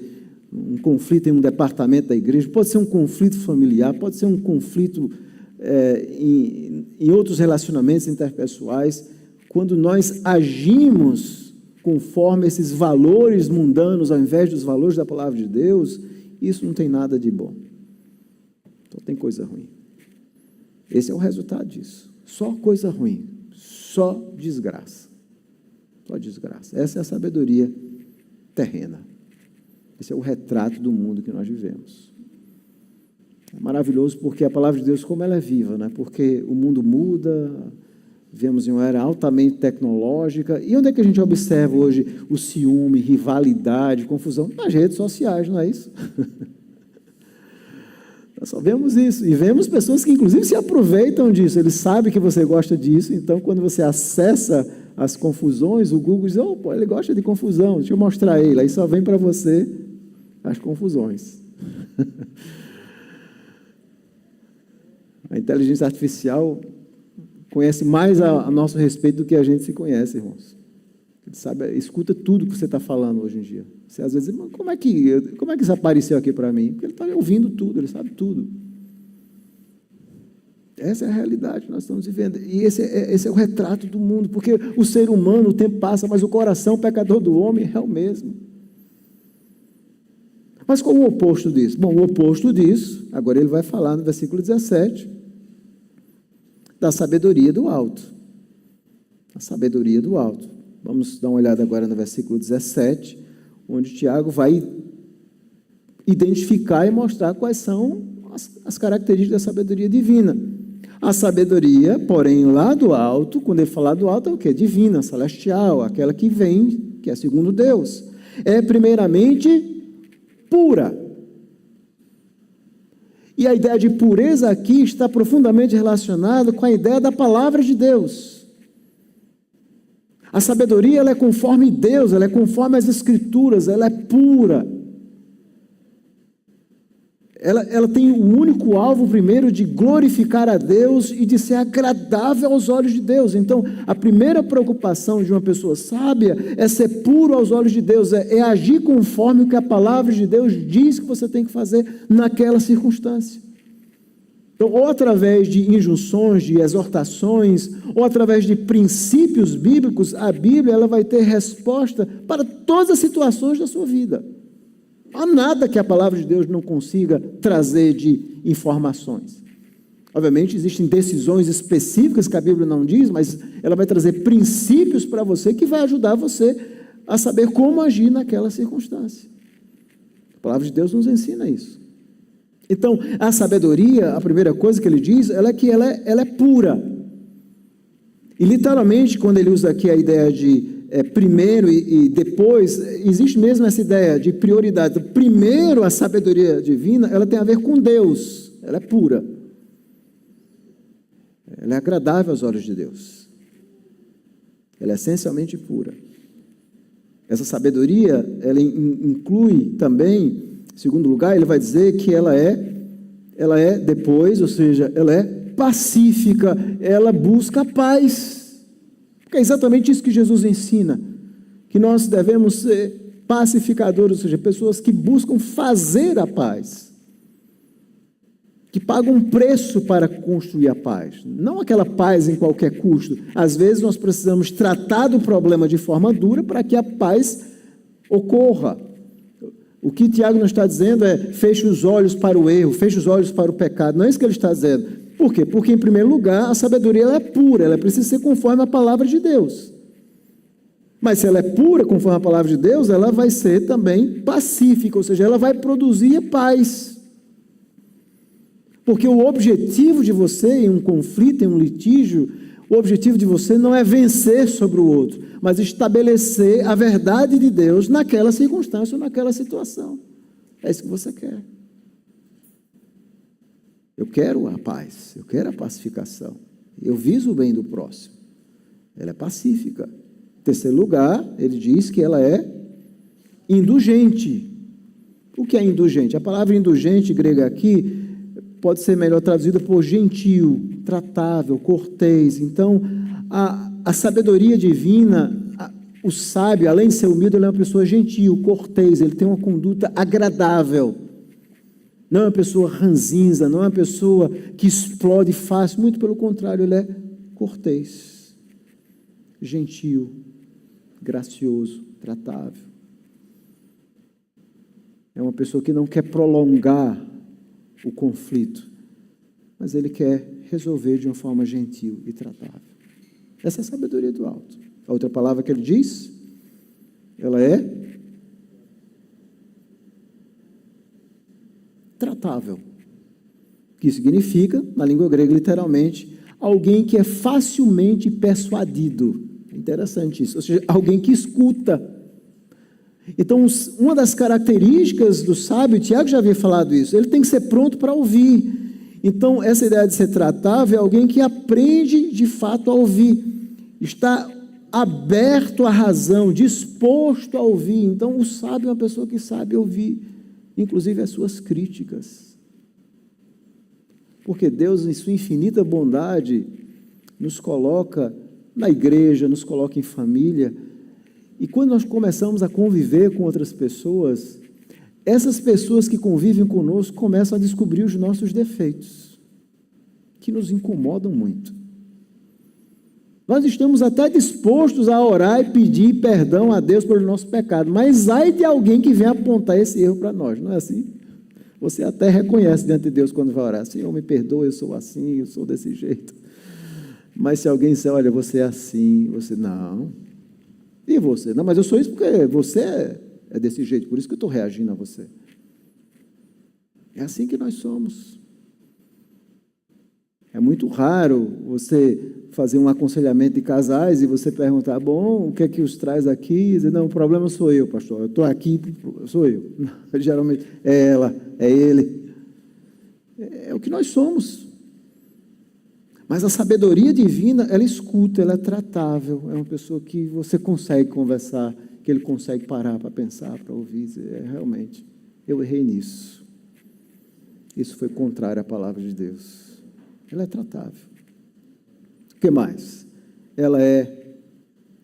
um conflito em um departamento da igreja, pode ser um conflito familiar, pode ser um conflito em outros relacionamentos interpessoais. Quando nós agimos conforme esses valores mundanos, ao invés dos valores da palavra de Deus, isso não tem nada de bom. Então tem coisa ruim. Esse é o resultado disso. Só coisa ruim. Só desgraça. Só desgraça. Essa é a sabedoria terrena. Esse é o retrato do mundo que nós vivemos. É maravilhoso porque a palavra de Deus, como ela é viva, né? Porque o mundo muda, vivemos em uma era altamente tecnológica. E onde é que a gente observa hoje o ciúme, rivalidade, confusão? Nas redes sociais, não é isso? Nós só vemos isso. E vemos pessoas que, inclusive, se aproveitam disso. Eles sabem que você gosta disso. Então, quando você acessa as confusões, o Google diz, pô, ele gosta de confusão, deixa eu mostrar ele. Aí só vem para você as confusões. A inteligência artificial conhece mais a nosso respeito do que a gente se conhece, irmãos. Ele sabe, escuta tudo que você está falando hoje em dia. Você às vezes diz, como é que isso apareceu aqui para mim? Porque ele está ouvindo tudo, ele sabe tudo. Essa é a realidade que nós estamos vivendo. E esse é o retrato do mundo, porque o ser humano, o tempo passa, mas o coração pecador do homem é o mesmo. Mas qual o oposto disso? Bom, o oposto disso, agora ele vai falar no versículo 17, da sabedoria do alto. A sabedoria do alto. Vamos dar uma olhada agora no versículo 17, onde Tiago vai identificar e mostrar quais são as características da sabedoria divina. A sabedoria, porém, lá do alto, quando ele fala do alto, é o quê? Divina, celestial, aquela que vem, que é segundo Deus. É primeiramente pura. E a ideia de pureza aqui está profundamente relacionada com a ideia da palavra de Deus. A sabedoria, ela é conforme Deus, ela é conforme as Escrituras, ela é pura. Ela tem o único alvo, primeiro, de glorificar a Deus e de ser agradável aos olhos de Deus. Então, a primeira preocupação de uma pessoa sábia é ser puro aos olhos de Deus, é agir conforme o que a palavra de Deus diz que você tem que fazer naquela circunstância. Então, ou através de injunções, de exortações, ou através de princípios bíblicos, a Bíblia ela vai ter resposta para todas as situações da sua vida. Não há nada que a palavra de Deus não consiga trazer de informações. Obviamente, existem decisões específicas que a Bíblia não diz, mas ela vai trazer princípios para você que vai ajudar você a saber como agir naquela circunstância. A palavra de Deus nos ensina isso. Então, a sabedoria, a primeira coisa que ele diz, ela é pura. E literalmente, quando ele usa aqui a ideia de primeiro e depois, existe mesmo essa ideia de prioridade. Primeiro, a sabedoria divina, ela tem a ver com Deus, ela é pura. Ela é agradável aos olhos de Deus. Ela é essencialmente pura. Essa sabedoria, ela inclui também, em segundo lugar, ele vai dizer que ela é depois, ou seja, ela é pacífica, ela busca a paz. É exatamente isso que Jesus ensina, que nós devemos ser pacificadores, ou seja, pessoas que buscam fazer a paz, que pagam um preço para construir a paz, não aquela paz em qualquer custo. Às vezes nós precisamos tratar do problema de forma dura para que a paz ocorra. O que Tiago não está dizendo é feche os olhos para o erro, feche os olhos para o pecado, não é isso que ele está dizendo. Por quê? Porque, em primeiro lugar, a sabedoria ela é pura, ela precisa ser conforme a palavra de Deus. Mas se ela é pura, conforme a palavra de Deus, ela vai ser também pacífica, ou seja, ela vai produzir paz. Porque o objetivo de você em um conflito, em um litígio, o objetivo de você não é vencer sobre o outro, mas estabelecer a verdade de Deus naquela circunstância ou naquela situação. É isso que você quer. Eu quero a paz, eu quero a pacificação. Eu viso o bem do próximo. Ela é pacífica. Em terceiro lugar, ele diz que ela é indulgente. O que é indulgente? A palavra indulgente grega aqui pode ser melhor traduzida por gentil, tratável, cortês. Então, a sabedoria divina, o sábio, além de ser humilde, ele é uma pessoa gentil, cortês, ele tem uma conduta agradável. Não é uma pessoa ranzinza, não é uma pessoa que explode fácil, muito pelo contrário, ele é cortês, gentil, gracioso, tratável. É uma pessoa que não quer prolongar o conflito, mas ele quer resolver de uma forma gentil e tratável. Essa é a sabedoria do alto. A outra palavra que ele diz, ela é tratável, que significa, na língua grega, literalmente, alguém que é facilmente persuadido. Interessante isso, ou seja, alguém que escuta. Então, uma das características do sábio, Tiago já havia falado isso, ele tem que ser pronto para ouvir. Então, essa ideia de ser tratável é alguém que aprende de fato a ouvir, está aberto à razão, disposto a ouvir. Então, o sábio é uma pessoa que sabe ouvir, inclusive as suas críticas. Porque Deus, em sua infinita bondade, nos coloca na igreja, nos coloca em família. E quando nós começamos a conviver com outras pessoas, essas pessoas que convivem conosco começam a descobrir os nossos defeitos, que nos incomodam muito. Nós estamos até dispostos a orar e pedir perdão a Deus pelo nosso pecado, mas ai de alguém que vem apontar esse erro para nós, não é assim? Você até reconhece diante de Deus quando vai orar, Senhor, me perdoa, eu sou assim, eu sou desse jeito. Mas se alguém disser, olha, você é assim, você, não. E você? Não, mas eu sou isso porque você é desse jeito, por isso que eu estou reagindo a você. É assim que nós somos. É muito raro você fazer um aconselhamento de casais e você perguntar, bom, o que é que os traz aqui? E dizer, não, o problema sou eu, pastor, eu estou aqui, sou eu. Geralmente é ela, é ele. É o que nós somos. Mas a sabedoria divina, ela escuta, ela é tratável, é uma pessoa que você consegue conversar, que ele consegue parar para pensar, para ouvir, dizer, realmente, eu errei nisso. Isso foi contrário à palavra de Deus. Ela é tratável. O que mais? Ela é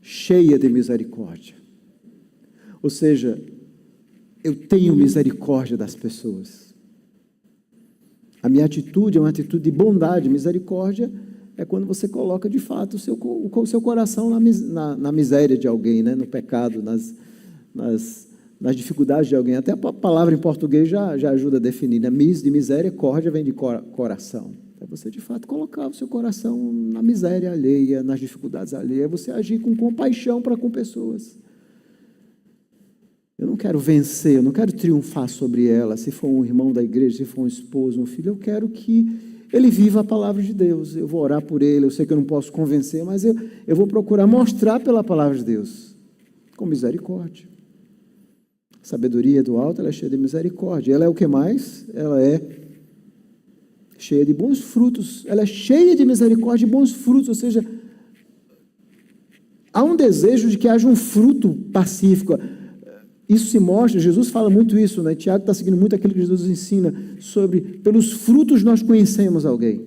cheia de misericórdia. Ou seja, eu tenho misericórdia das pessoas. A minha atitude é uma atitude de bondade. Misericórdia é quando você coloca, de fato, o seu coração na miséria de alguém, né? No pecado, nas dificuldades de alguém. Até a palavra em português já ajuda a definir. Né? De misericórdia vem de coração. É você, de fato, colocar o seu coração na miséria alheia, nas dificuldades alheias. É você agir com compaixão para com pessoas. Eu não quero vencer, eu não quero triunfar sobre ela, se for um irmão da igreja, se for um esposo, um filho, eu quero que ele viva a palavra de Deus. Eu vou orar por ele, eu sei que eu não posso convencer, mas eu vou procurar mostrar pela palavra de Deus, com misericórdia. A sabedoria do alto, ela é cheia de misericórdia. Ela é o que mais? Ela é cheia de bons frutos. Ela é cheia de misericórdia e bons frutos, ou seja, há um desejo de que haja um fruto pacífico. Isso se mostra, Jesus fala muito isso, né? Tiago está seguindo muito aquilo que Jesus ensina sobre, pelos frutos nós conhecemos alguém.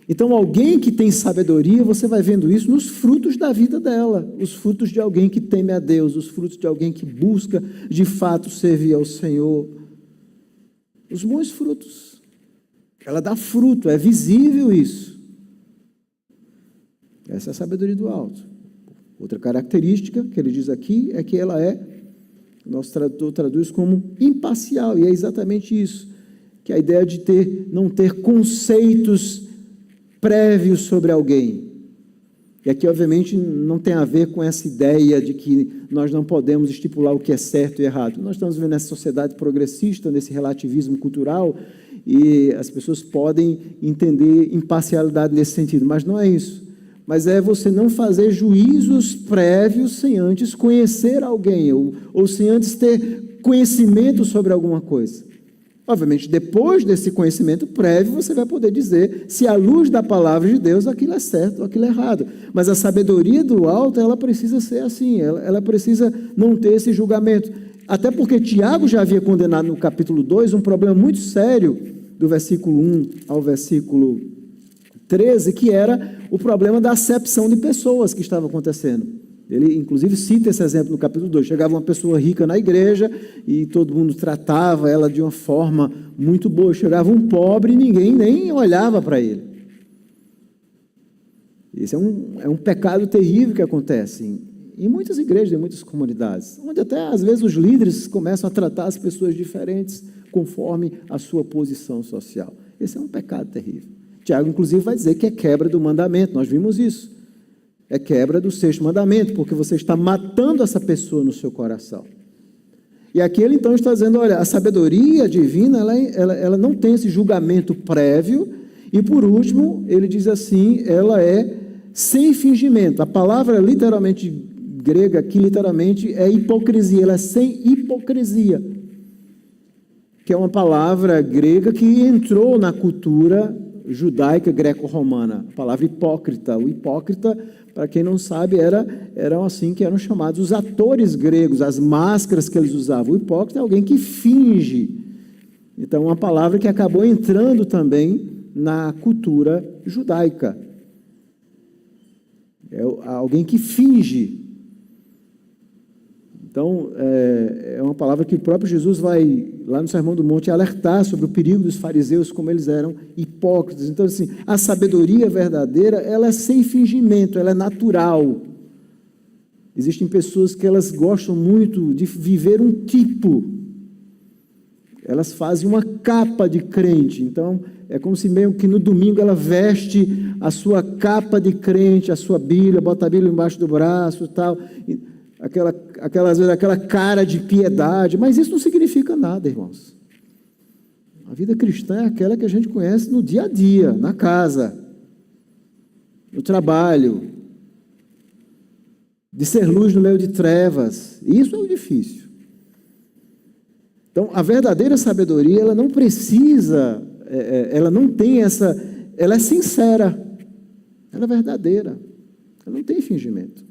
Então, alguém que tem sabedoria, você vai vendo isso nos frutos da vida dela, os frutos de alguém que teme a Deus, os frutos de alguém que busca, de fato, servir ao Senhor. Os bons frutos. Ela dá fruto, é visível isso. Essa é a sabedoria do alto. Outra característica que ele diz aqui é que ela é, nosso tradutor traduz como imparcial, e é exatamente isso, que é a ideia de não ter conceitos prévios sobre alguém. E aqui, obviamente, não tem a ver com essa ideia de que nós não podemos estipular o que é certo e errado. Nós estamos vivendo nessa sociedade progressista, nesse relativismo cultural, e as pessoas podem entender imparcialidade nesse sentido, mas não é isso. Mas é você não fazer juízos prévios sem antes conhecer alguém, ou sem antes ter conhecimento sobre alguma coisa. Obviamente, depois desse conhecimento prévio, você vai poder dizer se à luz da palavra de Deus aquilo é certo ou aquilo é errado. Mas a sabedoria do alto, ela precisa ser assim, ela precisa não ter esse julgamento. Até porque Tiago já havia condenado no capítulo 2 um problema muito sério, do versículo 1 ao versículo 13, que era o problema da acepção de pessoas que estava acontecendo. Ele, inclusive, cita esse exemplo no capítulo 2. Chegava uma pessoa rica na igreja e todo mundo tratava ela de uma forma muito boa. Chegava um pobre e ninguém nem olhava para ele. Esse é um pecado terrível que acontece em muitas igrejas, em muitas comunidades, onde até, às vezes, os líderes começam a tratar as pessoas diferentes conforme a sua posição social. Esse é um pecado terrível. Tiago, inclusive, vai dizer que é quebra do mandamento. Nós vimos isso. É quebra do 6º mandamento, porque você está matando essa pessoa no seu coração. E aqui ele então está dizendo, olha, a sabedoria divina, ela não tem esse julgamento prévio, e por último, ele diz assim, ela é sem fingimento. A palavra literalmente grega aqui, literalmente, é hipocrisia, ela é sem hipocrisia, que é uma palavra grega que entrou na cultura judaica greco-romana, a palavra hipócrita. O hipócrita, para quem não sabe, eram chamados os atores gregos, as máscaras que eles usavam. O hipócrita é alguém que finge. Então, uma palavra que acabou entrando também na cultura judaica. É alguém que finge. Então, é uma palavra que o próprio Jesus vai, lá no Sermão do Monte, alertar sobre o perigo dos fariseus, como eles eram hipócritas. Então, assim, a sabedoria verdadeira, ela é sem fingimento, ela é natural. Existem pessoas que elas gostam muito de viver um tipo. Elas fazem uma capa de crente. Então, é como se meio que no domingo ela veste a sua capa de crente, a sua Bíblia, bota a Bíblia embaixo do braço e tal. Aquela cara de piedade, mas isso não significa nada, irmãos. A vida cristã é aquela que a gente conhece no dia a dia, na casa, no trabalho, de ser luz no meio de trevas. Isso é o difícil. Então, a verdadeira sabedoria, ela não precisa, ela não tem essa, ela é sincera, ela é verdadeira, ela não tem fingimento.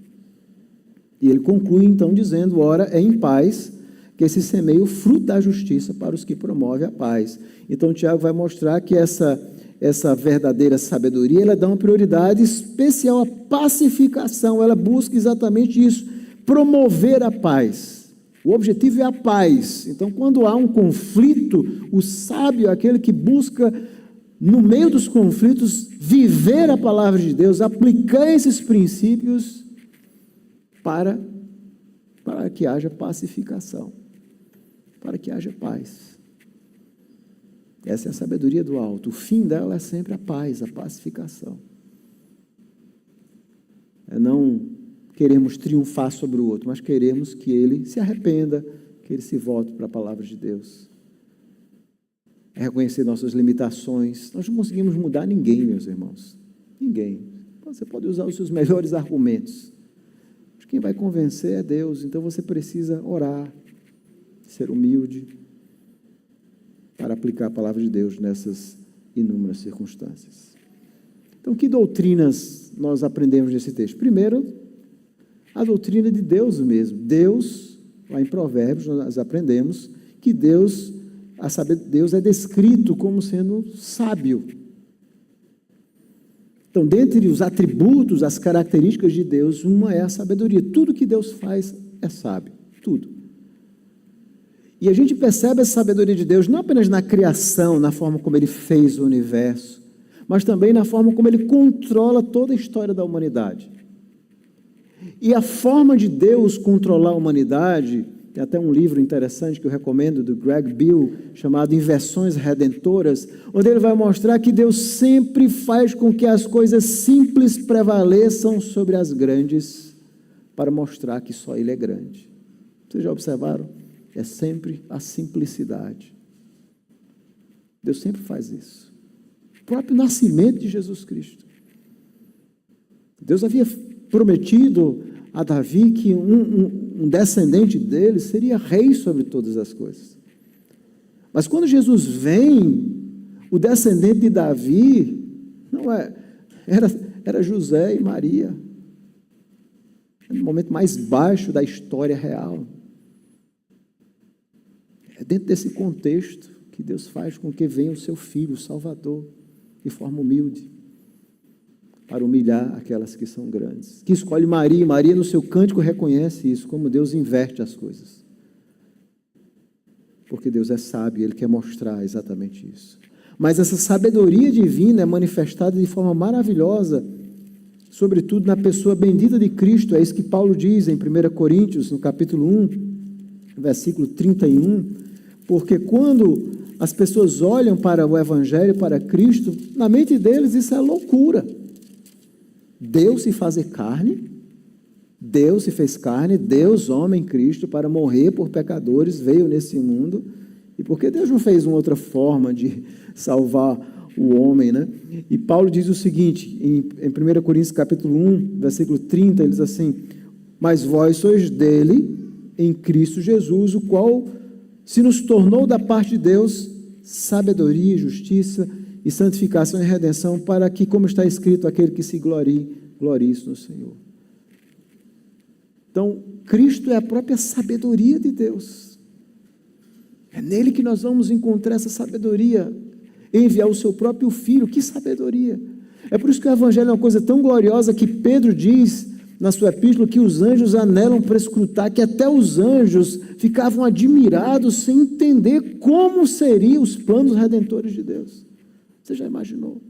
E ele conclui, então, dizendo, ora, é em paz que se semeia o fruto da justiça para os que promovem a paz. Então, Tiago vai mostrar que essa verdadeira sabedoria, ela dá uma prioridade especial à pacificação, ela busca exatamente isso, promover a paz. O objetivo é a paz. Então, quando há um conflito, o sábio é aquele que busca, no meio dos conflitos, viver a palavra de Deus, aplicar esses princípios para que haja pacificação, para que haja paz. Essa é a sabedoria do alto. O fim dela é sempre a paz, a pacificação. É não queremos triunfar sobre o outro, mas queremos que ele se arrependa, que ele se volte para a palavra de Deus. É reconhecer nossas limitações. Nós não conseguimos mudar ninguém, meus irmãos. Ninguém. Você pode usar os seus melhores argumentos. Quem vai convencer é Deus, então você precisa orar, ser humilde, para aplicar a palavra de Deus nessas inúmeras circunstâncias. Então, que doutrinas nós aprendemos nesse texto? Primeiro, a doutrina de Deus mesmo. Deus, lá em Provérbios, nós aprendemos que Deus é descrito como sendo sábio. Então, dentre os atributos, as características de Deus, uma é a sabedoria. Tudo que Deus faz é sábio, tudo. E a gente percebe essa sabedoria de Deus não apenas na criação, na forma como Ele fez o universo, mas também na forma como Ele controla toda a história da humanidade. E a forma de Deus controlar a humanidade, tem até um livro interessante que eu recomendo, do Greg Beale, chamado Inversões Redentoras, onde ele vai mostrar que Deus sempre faz com que as coisas simples prevaleçam sobre as grandes, para mostrar que só Ele é grande. Vocês já observaram? É sempre a simplicidade. Deus sempre faz isso. O próprio nascimento de Jesus Cristo. Deus havia prometido a Davi que um descendente dele seria rei sobre todas as coisas. Mas quando Jesus vem, o descendente de Davi era José e Maria. No momento mais baixo da história real. É dentro desse contexto que Deus faz com que venha o seu Filho, o Salvador, de forma humilde, para humilhar aquelas que são grandes. Que escolhe Maria, Maria no seu cântico reconhece isso, como Deus inverte as coisas. Porque Deus é sábio, Ele quer mostrar exatamente isso. Mas essa sabedoria divina é manifestada de forma maravilhosa, sobretudo na pessoa bendita de Cristo. É isso que Paulo diz em 1 Coríntios, no capítulo 1, versículo 31, porque quando as pessoas olham para o Evangelho, para Cristo, na mente deles isso é loucura. Deus se fazer carne, Deus se fez carne, Deus, homem, Cristo, para morrer por pecadores, veio nesse mundo. E por que Deus não fez uma outra forma de salvar o homem, né? E Paulo diz o seguinte, em 1 Coríntios capítulo 1, versículo 30, ele diz assim: mas vós sois dele, em Cristo Jesus, o qual se nos tornou da parte de Deus sabedoria, justiça e santificação e redenção, para que, como está escrito, aquele que se glorie-se no Senhor. Então, Cristo é a própria sabedoria de Deus. É nele que nós vamos encontrar essa sabedoria, enviar o seu próprio Filho. Que sabedoria! É por isso que o Evangelho é uma coisa tão gloriosa que Pedro diz na sua epístola que os anjos anelam para escrutar, que até os anjos ficavam admirados sem entender como seriam os planos redentores de Deus. Você já imaginou?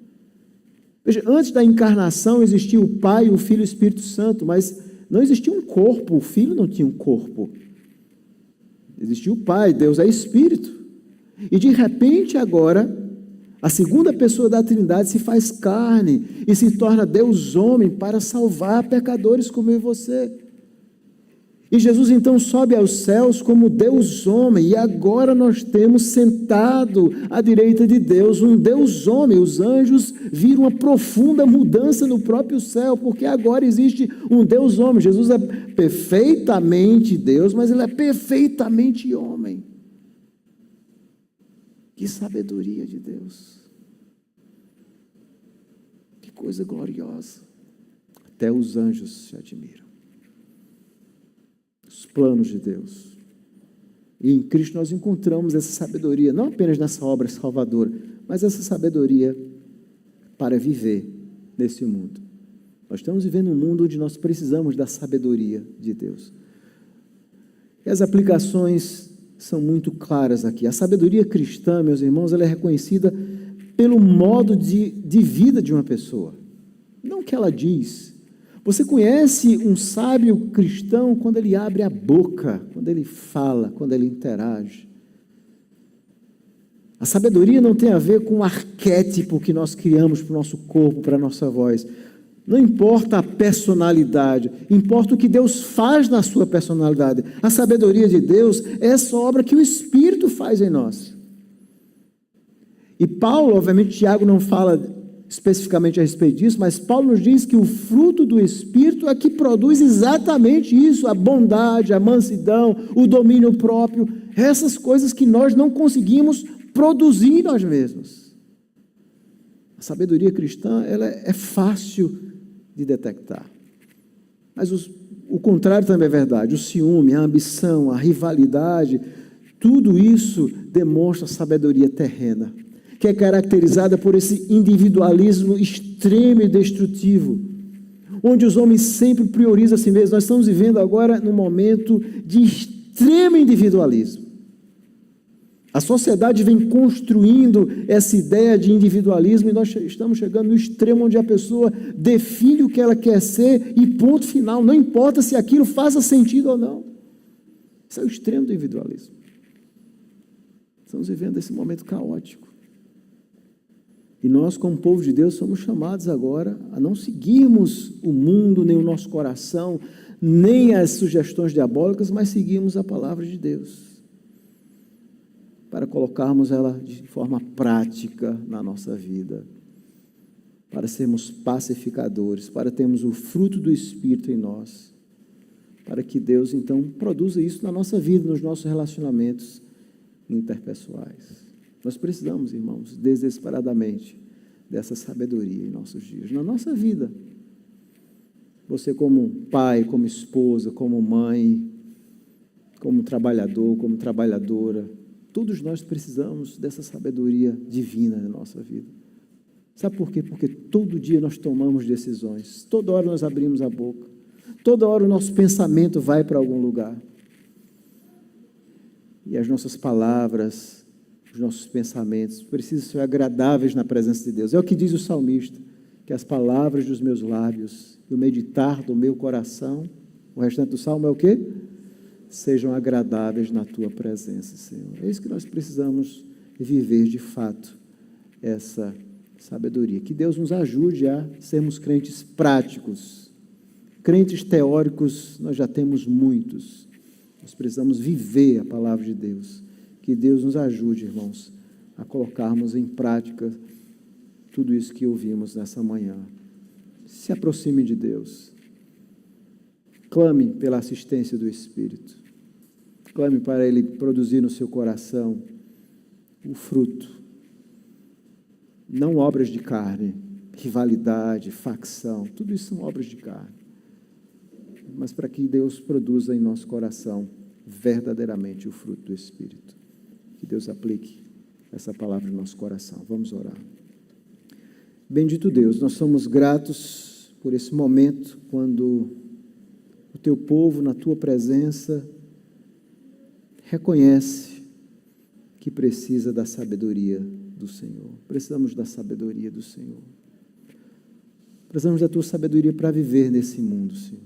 Veja, antes da encarnação existia o Pai, o Filho e o Espírito Santo, mas não existia um corpo, o Filho não tinha um corpo. Existia o Pai, Deus é Espírito. E de repente agora, a segunda pessoa da Trindade se faz carne e se torna Deus homem para salvar pecadores como eu e você. E Jesus então sobe aos céus como Deus homem, e agora nós temos sentado à direita de Deus um Deus homem. Os anjos viram uma profunda mudança no próprio céu, porque agora existe um Deus homem. Jesus é perfeitamente Deus, mas Ele é perfeitamente homem. Que sabedoria de Deus! Que coisa gloriosa! Até os anjos se admiram. Os planos de Deus. E em Cristo nós encontramos essa sabedoria, não apenas nessa obra salvadora, mas essa sabedoria para viver nesse mundo. Nós estamos vivendo um mundo onde nós precisamos da sabedoria de Deus. E as aplicações são muito claras aqui. A sabedoria cristã, meus irmãos, ela é reconhecida pelo modo de vida de uma pessoa. Não o que ela diz. Você conhece um sábio cristão quando ele abre a boca, quando ele fala, quando ele interage. A sabedoria não tem a ver com o arquétipo que nós criamos para o nosso corpo, para a nossa voz. Não importa a personalidade, importa o que Deus faz na sua personalidade. A sabedoria de Deus é essa obra que o Espírito faz em nós. E Paulo, obviamente, Tiago não fala especificamente a respeito disso, mas Paulo nos diz que o fruto do Espírito é que produz exatamente isso, a bondade, a mansidão, o domínio próprio, essas coisas que nós não conseguimos produzir nós mesmos. A sabedoria cristã, ela é fácil de detectar. Mas o contrário também é verdade. O ciúme, a ambição, a rivalidade, tudo isso demonstra sabedoria terrena. que é caracterizada por esse individualismo extremo e destrutivo, onde os homens sempre priorizam a si mesmos. Nós estamos vivendo agora num momento de extremo individualismo. A sociedade vem construindo essa ideia de individualismo e nós estamos chegando no extremo onde a pessoa define o que ela quer ser e ponto final, não importa se aquilo faça sentido ou não. Isso é o extremo do individualismo. Estamos vivendo esse momento caótico. E nós, como povo de Deus, somos chamados agora a não seguirmos o mundo, nem o nosso coração, nem as sugestões diabólicas, mas seguirmos a palavra de Deus, para colocarmos ela de forma prática na nossa vida, para sermos pacificadores, para termos o fruto do Espírito em nós, para que Deus, então, produza isso na nossa vida, nos nossos relacionamentos interpessoais. Nós precisamos, irmãos, desesperadamente dessa sabedoria em nossos dias, na nossa vida. Você como pai, como esposa, como mãe, como trabalhador, como trabalhadora, todos nós precisamos dessa sabedoria divina na nossa vida. Sabe por quê? Porque todo dia nós tomamos decisões, toda hora nós abrimos a boca, toda hora o nosso pensamento vai para algum lugar. E as nossas palavras, os nossos pensamentos precisam ser agradáveis na presença de Deus. É o que diz o salmista, que as palavras dos meus lábios e o meditar do meu coração, o restante do salmo é o quê? Sejam agradáveis na tua presença, Senhor. É isso que nós precisamos viver de fato, essa sabedoria. Que Deus nos ajude a sermos crentes práticos. Crentes teóricos nós já temos muitos. Nós precisamos viver a palavra de Deus. Que Deus nos ajude, irmãos, a colocarmos em prática tudo isso que ouvimos nessa manhã. Se aproxime de Deus. Clame pela assistência do Espírito. Clame para Ele produzir no seu coração o fruto. Não obras de carne, rivalidade, facção. Tudo isso são obras de carne. Mas para que Deus produza em nosso coração verdadeiramente o fruto do Espírito. Que Deus aplique essa palavra no nosso coração. Vamos orar. Bendito Deus, nós somos gratos por esse momento, quando o Teu povo, na Tua presença, reconhece que precisa da sabedoria do Senhor. Precisamos da sabedoria do Senhor. Precisamos da Tua sabedoria para viver nesse mundo, Senhor.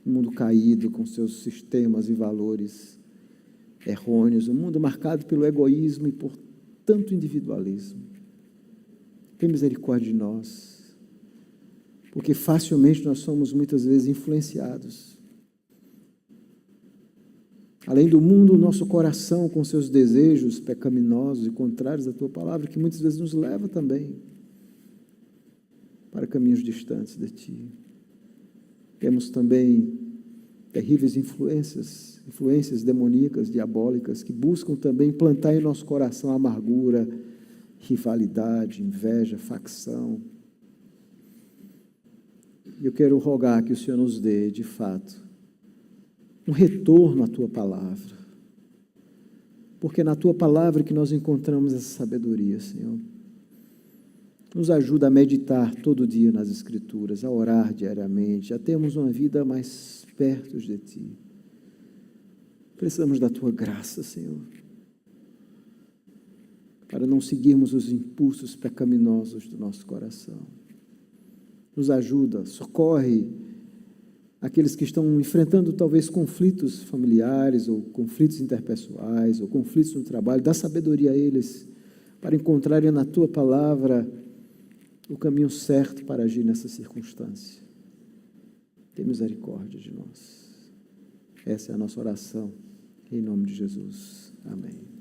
Um mundo caído, com seus sistemas e valores errôneos, um mundo marcado pelo egoísmo e por tanto individualismo. Tem misericórdia de nós, porque facilmente nós somos muitas vezes influenciados. Além do mundo, o nosso coração com seus desejos pecaminosos e contrários à Tua palavra, que muitas vezes nos leva também para caminhos distantes de Ti. Temos também terríveis influências demoníacas, diabólicas, que buscam também plantar em nosso coração amargura, rivalidade, inveja, facção. Eu quero rogar que o Senhor nos dê, de fato, um retorno à Tua palavra, porque é na Tua palavra que nós encontramos essa sabedoria, Senhor. Nos ajuda a meditar todo dia nas Escrituras, a orar diariamente, a termos uma vida mais perto de Ti. Precisamos da Tua graça, Senhor, para não seguirmos os impulsos pecaminosos do nosso coração. Nos ajuda, socorre aqueles que estão enfrentando talvez conflitos familiares, ou conflitos interpessoais, ou conflitos no trabalho. Dá sabedoria a eles, para encontrarem na Tua palavra o caminho certo para agir nessa circunstância. Tem misericórdia de nós. Essa é a nossa oração, em nome de Jesus. Amém.